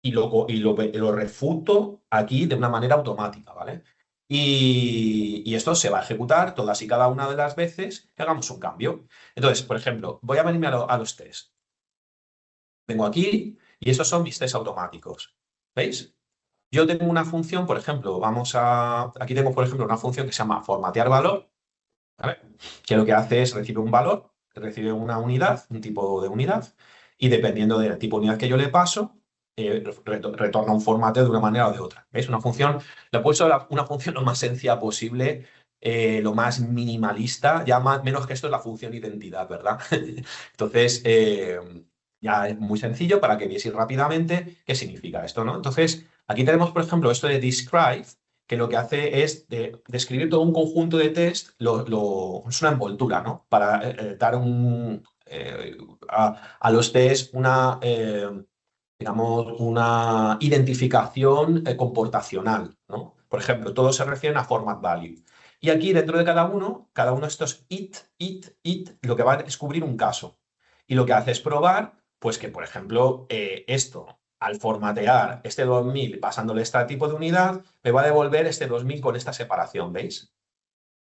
y lo refuto aquí de una manera automática, ¿vale? Y esto se va a ejecutar todas y cada una de las veces que hagamos un cambio. Entonces, por ejemplo, voy a venirme a los tests. Vengo aquí y estos son mis tests automáticos. ¿Veis? Yo tengo una función, por ejemplo, aquí tengo, por ejemplo, una función que se llama formatear valor, ¿vale? Que lo que hace es recibe un valor, recibe una unidad, un tipo de unidad, y dependiendo del tipo de unidad que yo le paso, retorna un formateo de una manera o de otra. ¿Veis? Una función, le he puesto una función lo más sencilla posible, lo más minimalista, ya menos que esto es la función identidad, ¿verdad? Entonces, ya es muy sencillo para que veáis rápidamente qué significa esto, ¿no? Entonces, aquí tenemos, por ejemplo, esto de describe, que lo que hace es describir todo un conjunto de test, es una envoltura, ¿no? Para dar a los test digamos, una identificación comportacional, ¿no? Por ejemplo, todos se refieren a format value. Y aquí dentro de cada uno de estos it, lo que va a descubrir un caso. Y lo que hace es probar, pues que, por ejemplo, esto, al formatear este 2000 pasándole este tipo de unidad, me va a devolver este 2000 con esta separación, ¿veis?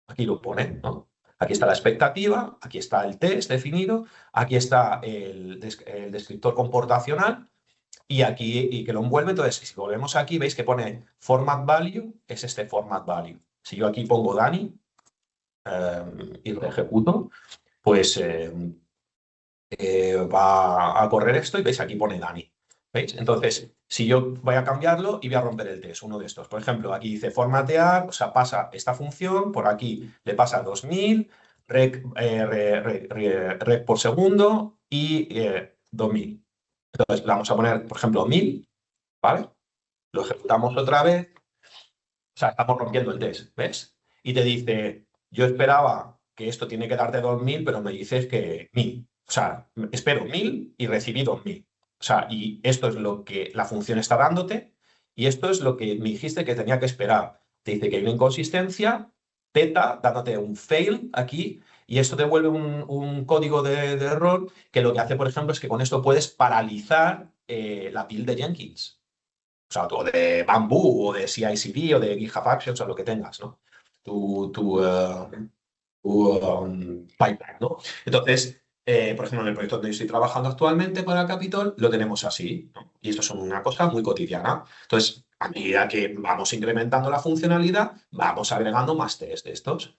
Aquí lo pone, ¿no? Aquí está la expectativa, aquí está el test definido, aquí está el descriptor comportacional y aquí y que lo envuelve. Entonces, si volvemos aquí, veis que pone format value, es este format value. Si yo aquí pongo Dani y lo ejecuto, pues va a correr esto y veis aquí pone Dani. ¿Veis? Entonces, si yo voy a cambiarlo y voy a romper el test, uno de estos. Por ejemplo, aquí dice formatear, o sea, pasa esta función, por aquí le pasa 2000, rec por segundo y 2000. Entonces, le vamos a poner, por ejemplo, 1000, ¿vale? Lo ejecutamos otra vez. O sea, estamos rompiendo el test, ¿ves? Y te dice, yo esperaba que esto tiene que darte 2000, pero me dices que 1000. O sea, espero 1000 y recibí 2000. O sea, y esto es lo que la función está dándote y esto es lo que me dijiste que tenía que esperar. Te dice que hay una inconsistencia, teta, dándote un fail aquí, y esto te devuelve un código de error que lo que hace, por ejemplo, es que con esto puedes paralizar la build de Jenkins. O sea, o de Bamboo, o de CI/CD, o de GitHub Actions, o lo que tengas, ¿no? pipeline, ¿no? Entonces, por ejemplo, en el proyecto donde yo estoy trabajando actualmente para Capitol, lo tenemos así, ¿no? Y esto es una cosa muy cotidiana. Entonces, a medida que vamos incrementando la funcionalidad, vamos agregando más test de estos.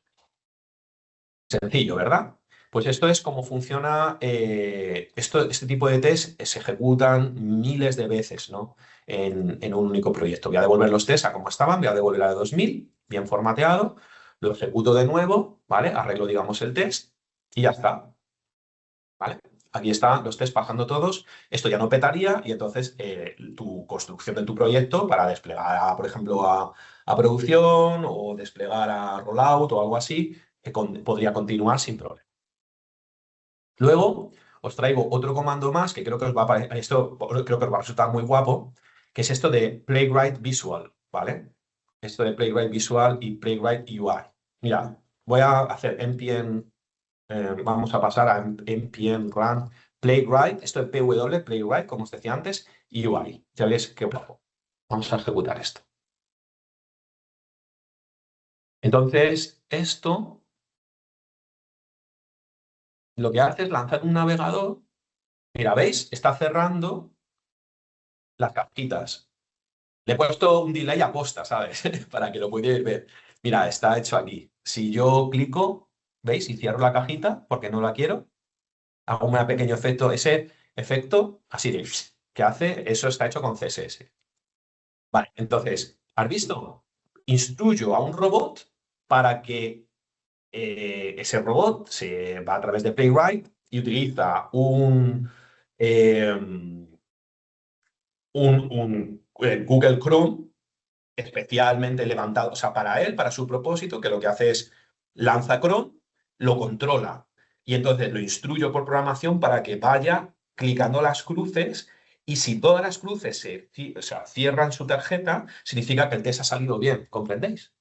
Sencillo, ¿verdad? Pues esto es cómo funciona, este tipo de test se ejecutan miles de veces, ¿no? En un único proyecto. Voy a devolver los tests a como estaban, voy a devolver a 2000, bien formateado, lo ejecuto de nuevo, ¿vale? Arreglo, digamos, el test y ya está, ¿vale? Aquí están los tests bajando todos, esto ya no petaría y entonces tu construcción de tu proyecto para desplegar, por ejemplo, a producción o desplegar a rollout o algo así, podría continuar sin problema. Luego os traigo otro comando más que creo que os va a esto creo que os va a resultar muy guapo, que es esto de Playwright Visual, ¿vale? Esto de Playwright Visual y Playwright UI. Mira, voy a hacer npm, vamos a pasar a npm run Playwright, esto de pw, Playwright, como os decía antes, y UI. Ya veis qué guapo. Vamos a ejecutar esto. Entonces, esto lo que hace es lanzar un navegador. Mira, ¿veis? Está cerrando las cajitas. Le he puesto un delay a posta, ¿sabes? Para que lo pudierais ver. Mira, está hecho aquí. Si yo clico, ¿veis? Y cierro la cajita porque no la quiero, hago un pequeño efecto. Ese efecto, así de que hace, eso está hecho con CSS. Vale, entonces, ¿has visto? Instruyo a un robot para que ese robot se va a través de Playwright y utiliza Google Chrome especialmente levantado, o sea, para él, para su propósito, que lo que hace es lanza Chrome, lo controla y entonces lo instruyo por programación para que vaya clicando las cruces y si todas las cruces o sea, cierran su tarjeta, significa que el test ha salido bien, ¿comprendéis?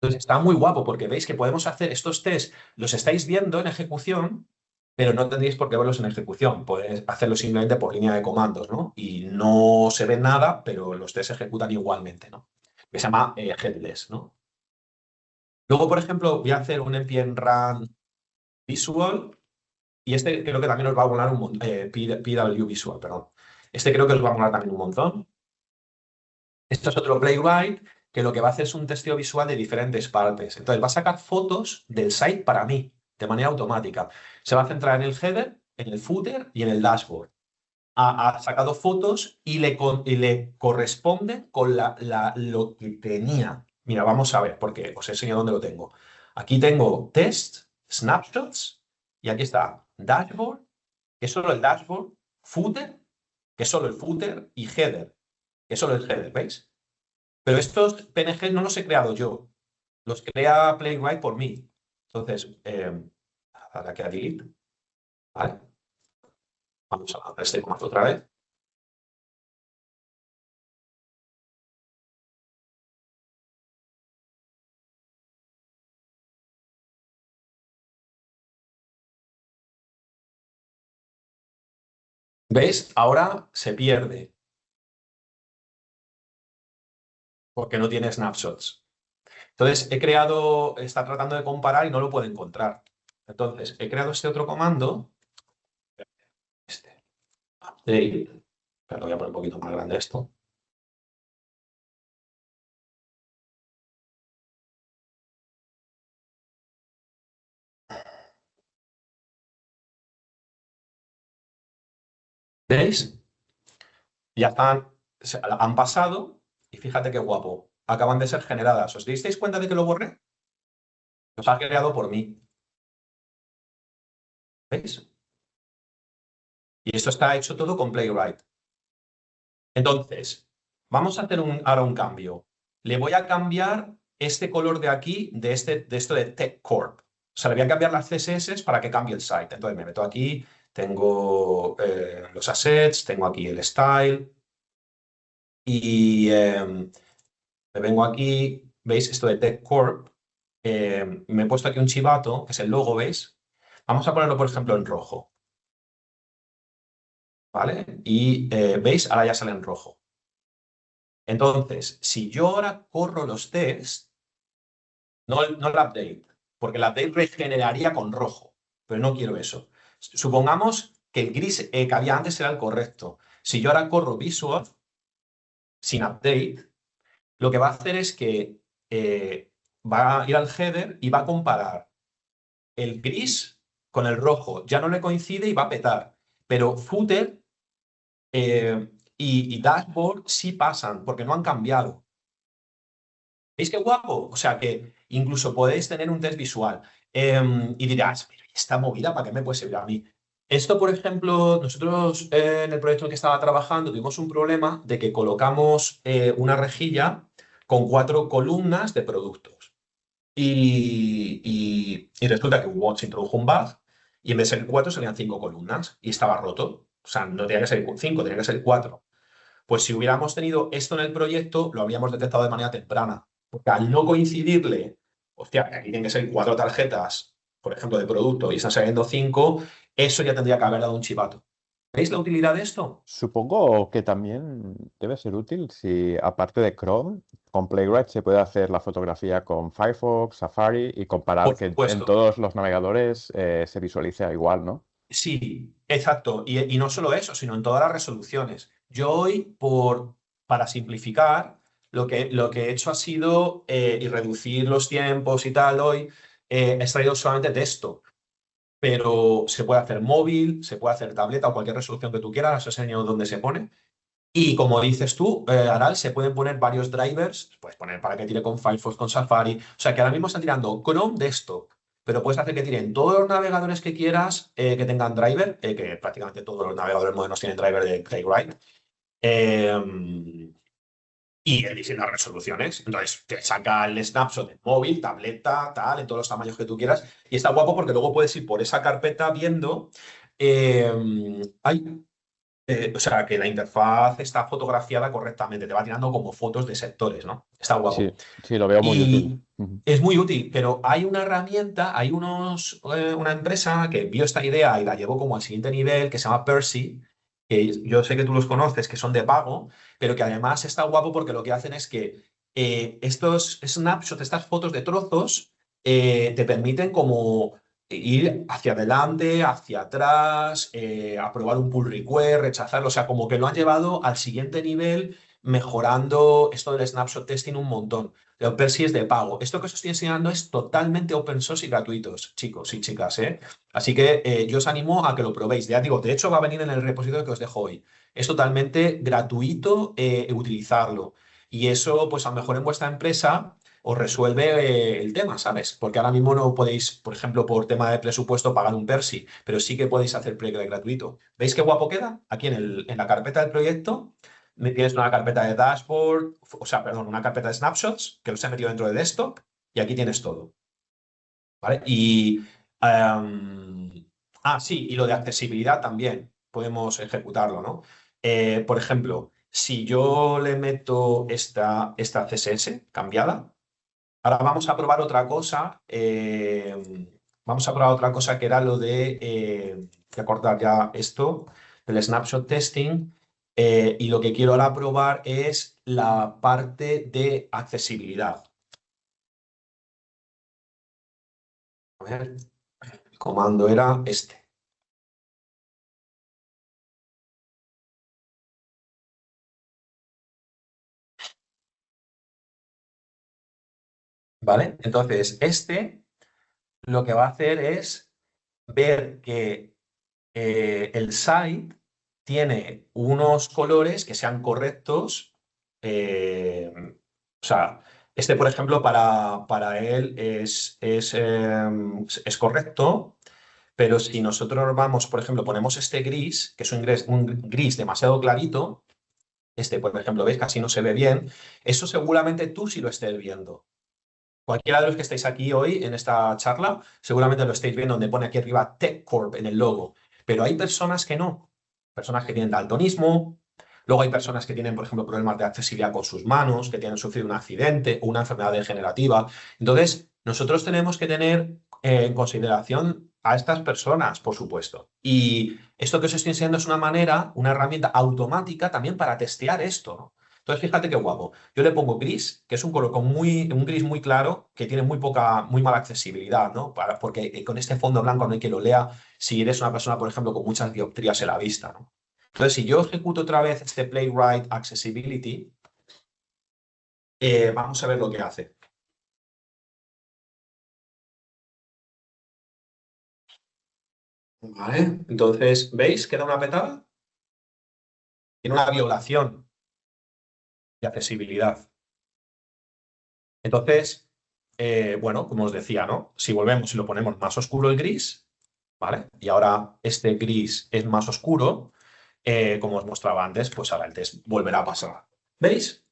Entonces está muy guapo porque veis que podemos hacer estos tests, los estáis viendo en ejecución, pero no tendréis por qué verlos en ejecución. Podéis hacerlo simplemente por línea de comandos, ¿no? Y no se ve nada, pero los tests se ejecutan igualmente, ¿no? Que se llama headless, ¿no? Luego, por ejemplo, voy a hacer un npm run visual y este creo que también os va a molar un montón, PW visual, perdón. Este creo que os va a molar también un montón. Esto es otro Playwright que lo que va a hacer es un testeo visual de diferentes partes. Entonces va a sacar fotos del site para mí de manera automática. Se va a centrar en el header, en el footer y en el dashboard. Ha sacado fotos y le corresponde con lo que tenía. Mira, vamos a ver, porque os enseño dónde lo tengo. Aquí tengo test, snapshots, y aquí está dashboard, que es solo el dashboard, footer, que es solo el footer, y header, que es solo el header, ¿veis? Pero estos PNG no los he creado yo, los crea Playwright por mí. Entonces, darle aquí a delete, ¿vale? Vamos a lanzar este comando otra vez. ¿Veis? Ahora se pierde porque no tiene snapshots. Entonces, está tratando de comparar y no lo puede encontrar. Entonces, he creado este otro comando, update, pero voy a poner un poquito más grande esto. ¿Veis? Ya han pasado y fíjate qué guapo. Acaban de ser generadas. ¿Os disteis cuenta de que lo borré? Los ha creado por mí. ¿Veis? Y esto está hecho todo con Playwright. Entonces, vamos a hacer ahora un cambio. Le voy a cambiar este color de aquí, de esto de Tech Corp. O sea, le voy a cambiar las CSS para que cambie el site. Entonces me meto aquí, tengo los assets, tengo aquí el style y me vengo aquí, ¿veis? Esto de Tech Corp. Me he puesto aquí un chivato, que es el logo, ¿veis? Vamos a ponerlo, por ejemplo, en rojo. ¿Vale? Y ¿veis? Ahora ya sale en rojo. Entonces, si yo ahora corro los tests, no el update, porque el update regeneraría con rojo, pero no quiero eso. Supongamos que el gris que había antes era el correcto. Si yo ahora corro visual sin update, lo que va a hacer es que va a ir al header y va a comparar el gris con el rojo. Ya no le coincide y va a petar. Pero footer y dashboard sí pasan porque no han cambiado. ¿Veis qué guapo? O sea que incluso podéis tener un test visual. Y dirás, pero ¿y esta movida para qué me puede servir a mí? Esto, por ejemplo, nosotros en el proyecto en el que estaba trabajando tuvimos un problema de que colocamos una rejilla con 4 columnas de productos. Y resulta que se introdujo un bug y en vez de ser 4 salían 5 columnas y estaba roto. O sea, no tenía que ser 5, tenía que ser 4. Pues si hubiéramos tenido esto en el proyecto, lo habríamos detectado de manera temprana. Porque al no coincidirle, hostia, que aquí tienen que ser 4 tarjetas, por ejemplo, de producto y están saliendo 5, eso ya tendría que haber dado un chivato. ¿Veis la utilidad de esto? Supongo que también debe ser útil si, aparte de Chrome, con Playwright se puede hacer la fotografía con Firefox, Safari y comparar Por que en supuesto. todos los navegadores se visualice igual, ¿no? Sí, exacto. Y no solo eso, sino en todas las resoluciones. Yo hoy, para simplificar, lo que he hecho ha sido, y reducir los tiempos y tal hoy, he extraído solamente texto. Pero se puede hacer móvil, se puede hacer tableta o cualquier resolución que tú quieras, os he enseñado dónde se pone. Y como dices tú, Aral, se pueden poner varios drivers, puedes poner para que tire con Firefox, con Safari. O sea que ahora mismo están tirando Chrome Desktop, pero puedes hacer que tiren todos los navegadores que quieras que tengan driver, que prácticamente todos los navegadores modernos tienen driver de Playwright. Y en distintas resoluciones. Entonces, te saca el snapshot de móvil, tableta, tal, en todos los tamaños que tú quieras. Y está guapo porque luego puedes ir por esa carpeta viendo. Hay o sea, que la interfaz está fotografiada correctamente, te va tirando como fotos de sectores, ¿no? Está Sí, guapo. sí, lo veo muy útil. Y es muy útil, pero hay una herramienta, hay una empresa que vio esta idea y la llevó como al siguiente nivel, que se llama Percy, que yo sé que tú los conoces, que son de pago, pero que además está guapo porque lo que hacen es que estos snapshots, estas fotos de trozos, te permiten como ir hacia adelante, hacia atrás, aprobar un pull request, rechazarlo, o sea, como que lo han llevado al siguiente nivel, mejorando esto del snapshot testing un montón. Pero Percy es de pago. Esto que os estoy enseñando es totalmente open source y gratuitos, chicos y chicas, ¿eh? Así que yo os animo a que lo probéis. Ya digo, de hecho va a venir en el repositorio que os dejo hoy. Es totalmente gratuito utilizarlo. Y eso, pues a lo mejor en vuestra empresa os resuelve el tema, ¿sabes? Porque ahora mismo no podéis, por ejemplo, por tema de presupuesto, pagar un Percy, pero sí que podéis hacer Playwright gratuito. ¿Veis qué guapo queda? Aquí en la carpeta del proyecto tienes una carpeta de dashboard, o sea, perdón, una carpeta de snapshots que los he metido dentro de desktop y aquí tienes todo. ¿Vale? Sí, y lo de accesibilidad también podemos ejecutarlo, ¿no? Por ejemplo, si yo le meto esta CSS cambiada, ahora vamos a probar otra cosa. Vamos a probar otra cosa que era lo de acordar ya esto, del snapshot testing. Y lo que quiero ahora probar es la parte de accesibilidad. A ver, el comando era este. ¿Vale? Entonces, lo que va a hacer es ver que el site tiene unos colores que sean correctos. O sea, por ejemplo, para él es correcto, pero si nosotros vamos, por ejemplo, ponemos este gris, que es un gris demasiado clarito, por ejemplo, ¿veis? Casi no se ve bien, eso seguramente tú sí lo estés viendo. Cualquiera de los que estáis aquí hoy en esta charla, seguramente lo estáis viendo donde pone aquí arriba Tech Corp en el logo. Pero hay personas que no. Personas que tienen daltonismo. Luego hay personas que tienen, por ejemplo, problemas de accesibilidad con sus manos, que tienen sufrido un accidente o una enfermedad degenerativa. Entonces, nosotros tenemos que tener en consideración a estas personas, por supuesto. Y esto que os estoy enseñando es una herramienta automática también para testear esto, ¿no? Entonces, fíjate qué guapo. Yo le pongo gris, que es un color un gris muy claro, que tiene muy mala accesibilidad, ¿no? Porque con este fondo blanco no hay que lo lea si eres una persona, por ejemplo, con muchas dioptrías en la vista, ¿no? Entonces, si yo ejecuto otra vez este Playwright Accessibility, vamos a ver lo que hace. ¿Vale? Entonces, ¿veis? Queda una petada. Tiene una violación de accesibilidad. Entonces, bueno, como os decía, ¿no? Si volvemos y lo ponemos más oscuro el gris, ¿vale? Y ahora este gris es más oscuro, como os mostraba antes, pues ahora el test volverá a pasar. ¿Veis?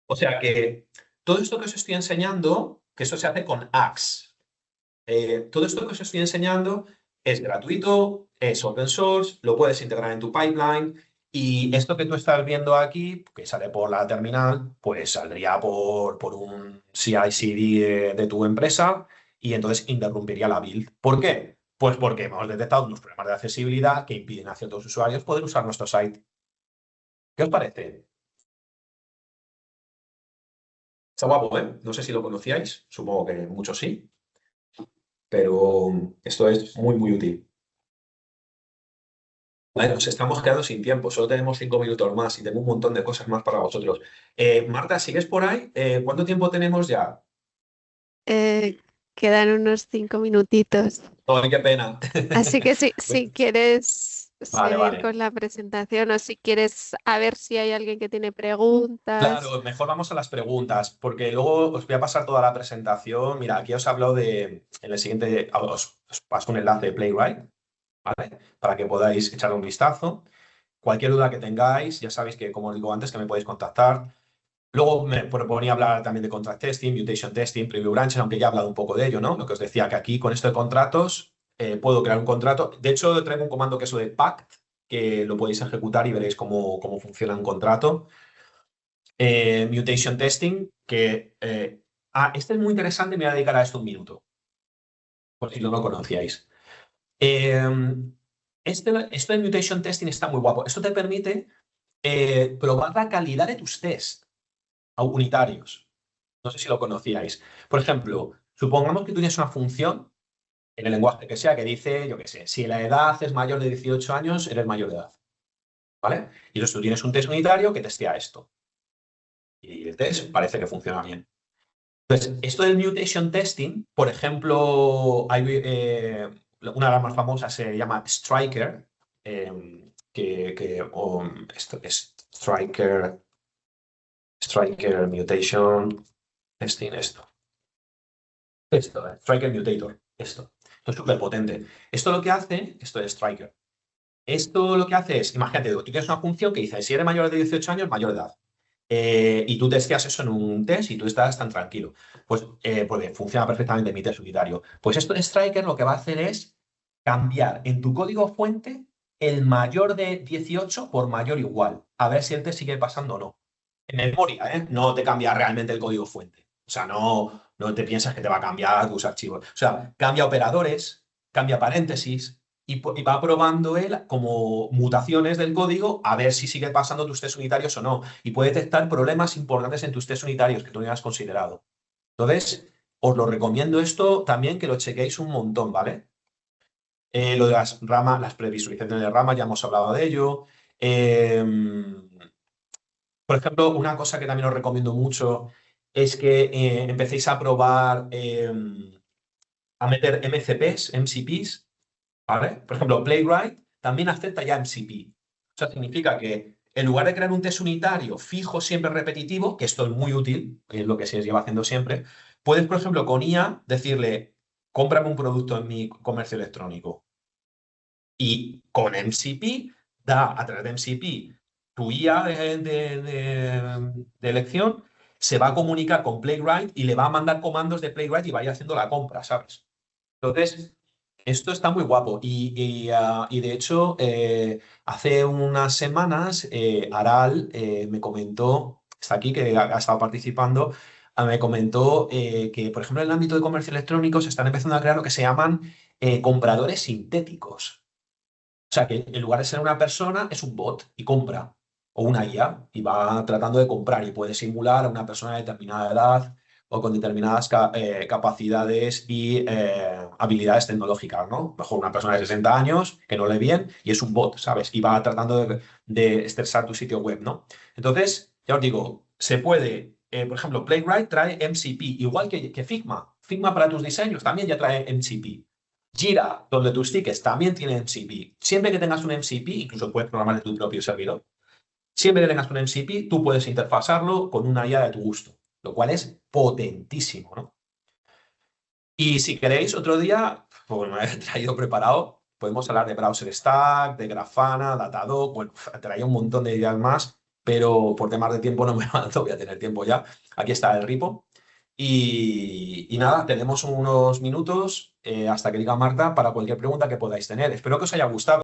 O sea que todo esto que os estoy enseñando, que eso se hace con Axe. Todo esto que os estoy enseñando es gratuito, es open source, lo puedes integrar en tu pipeline y esto que tú estás viendo aquí, que sale por la terminal, pues saldría por un CI/CD de tu empresa y entonces interrumpiría la build. ¿Por qué? Pues porque hemos detectado unos problemas de accesibilidad que impiden a ciertos usuarios poder usar nuestro site. ¿Qué os parece? Está guapo, ¿eh? No sé si lo conocíais, supongo que muchos sí, pero esto es muy útil. Vale, nos estamos quedando sin tiempo, solo tenemos 5 minutos más y tengo un montón de cosas más para vosotros. Marta, ¿sigues por ahí? ¿Cuánto tiempo tenemos ya? Eh, Quedan unos 5 minutitos. Ay, qué pena. Así que si quieres Vale, seguir vale. con la presentación o si quieres a ver si hay alguien que tiene preguntas. Claro, mejor vamos a las preguntas, porque luego os voy a pasar toda la presentación. Mira, aquí os hablo en el siguiente, os paso un enlace de Playwright, ¿vale? Para que podáis echarle un vistazo. Cualquier duda que tengáis, ya sabéis que, como os digo antes, que me podéis contactar. Luego me proponía hablar también de contract testing, mutation testing, preview branching, aunque ya he hablado un poco de ello, ¿no? Lo que os decía, que aquí con esto de contratos puedo crear un contrato. De hecho, traigo un comando que es lo de pact, que lo podéis ejecutar y veréis cómo funciona un contrato. Mutation testing, que... este es muy interesante, me voy a dedicar a esto un minuto, por si no lo conocíais. Esto de mutation testing está muy guapo. Esto te permite probar la calidad de tus tests unitarios. No sé si lo conocíais. Por ejemplo, supongamos que tú tienes una función en el lenguaje que sea que dice, yo qué sé, si la edad es mayor de 18 años, eres mayor de edad. ¿Vale? Y entonces tú tienes un test unitario que testea esto. Y el test parece que funciona bien. Entonces, esto del mutation testing, por ejemplo, hay, una de las más famosas se llama Striker, Striker Mutation Testing, Striker Mutator, esto. Esto es súper potente. Esto lo que hace, esto es Striker. Esto lo que hace es, imagínate, tú tienes una función que dice, si eres mayor de 18 años, mayor de edad. Y tú testeas eso en un test y tú estás tan tranquilo. Pues porque funciona perfectamente mi test unitario. Pues esto de Striker lo que va a hacer es cambiar en tu código fuente el mayor de 18 por mayor igual. A ver si el test sigue pasando o no. En memoria, ¿eh? No te cambia realmente el código fuente. O sea, no te piensas que te va a cambiar tus archivos. O sea, cambia operadores, cambia paréntesis y va probando él como mutaciones del código a ver si sigue pasando tus test unitarios o no. Y puede detectar problemas importantes en tus test unitarios que tú no hayas considerado. Entonces, os lo recomiendo esto también que lo chequéis un montón, ¿vale? Lo de las ramas, las previsualizaciones de ramas, ya hemos hablado de ello. Por ejemplo, una cosa que también os recomiendo mucho es que empecéis a probar a meter MCPs, MCPs, ¿vale? Por ejemplo, Playwright también acepta ya MCP. O sea, significa que en lugar de crear un test unitario fijo, siempre repetitivo, que esto es muy útil, que es lo que se lleva haciendo siempre, puedes, por ejemplo, con IA decirle, cómprame un producto en mi comercio electrónico. Y con MCP, da a través de MCP, tu IA de elección se va a comunicar con Playwright y le va a mandar comandos de Playwright y va a ir haciendo la compra, ¿sabes? Entonces, esto está muy guapo y de hecho, hace unas semanas, Aral me comentó, está aquí, que ha estado participando, me comentó que, por ejemplo, en el ámbito de comercio electrónico se están empezando a crear lo que se llaman compradores sintéticos. O sea, que en lugar de ser una persona, es un bot y compra. o una IA y va tratando de comprar y puede simular a una persona de determinada edad o con determinadas capacidades y habilidades tecnológicas, ¿no? Mejor una persona de 60 años que no lee bien y es un bot, ¿sabes? Y va tratando de estresar tu sitio web, ¿no? Entonces, ya os digo, se puede, por ejemplo, Playwright trae MCP, igual que Figma. Figma para tus diseños también ya trae MCP. Jira, donde tus tickets también tiene MCP. Siempre que tengas un MCP, incluso puedes programar de tu propio servidor. Siempre que tengas un MCP, tú puedes interfazarlo con una IA de tu gusto, lo cual es potentísimo, ¿no? Y si queréis, otro día, pues me he traído preparado, podemos hablar de Browser Stack, de Grafana, Datadog, bueno, traía un montón de ideas más, pero por temas de tiempo no me avanzo, voy a tener tiempo ya. Aquí está el repo. Y nada, tenemos unos minutos hasta que diga Marta para cualquier pregunta que podáis tener. Espero que os haya gustado.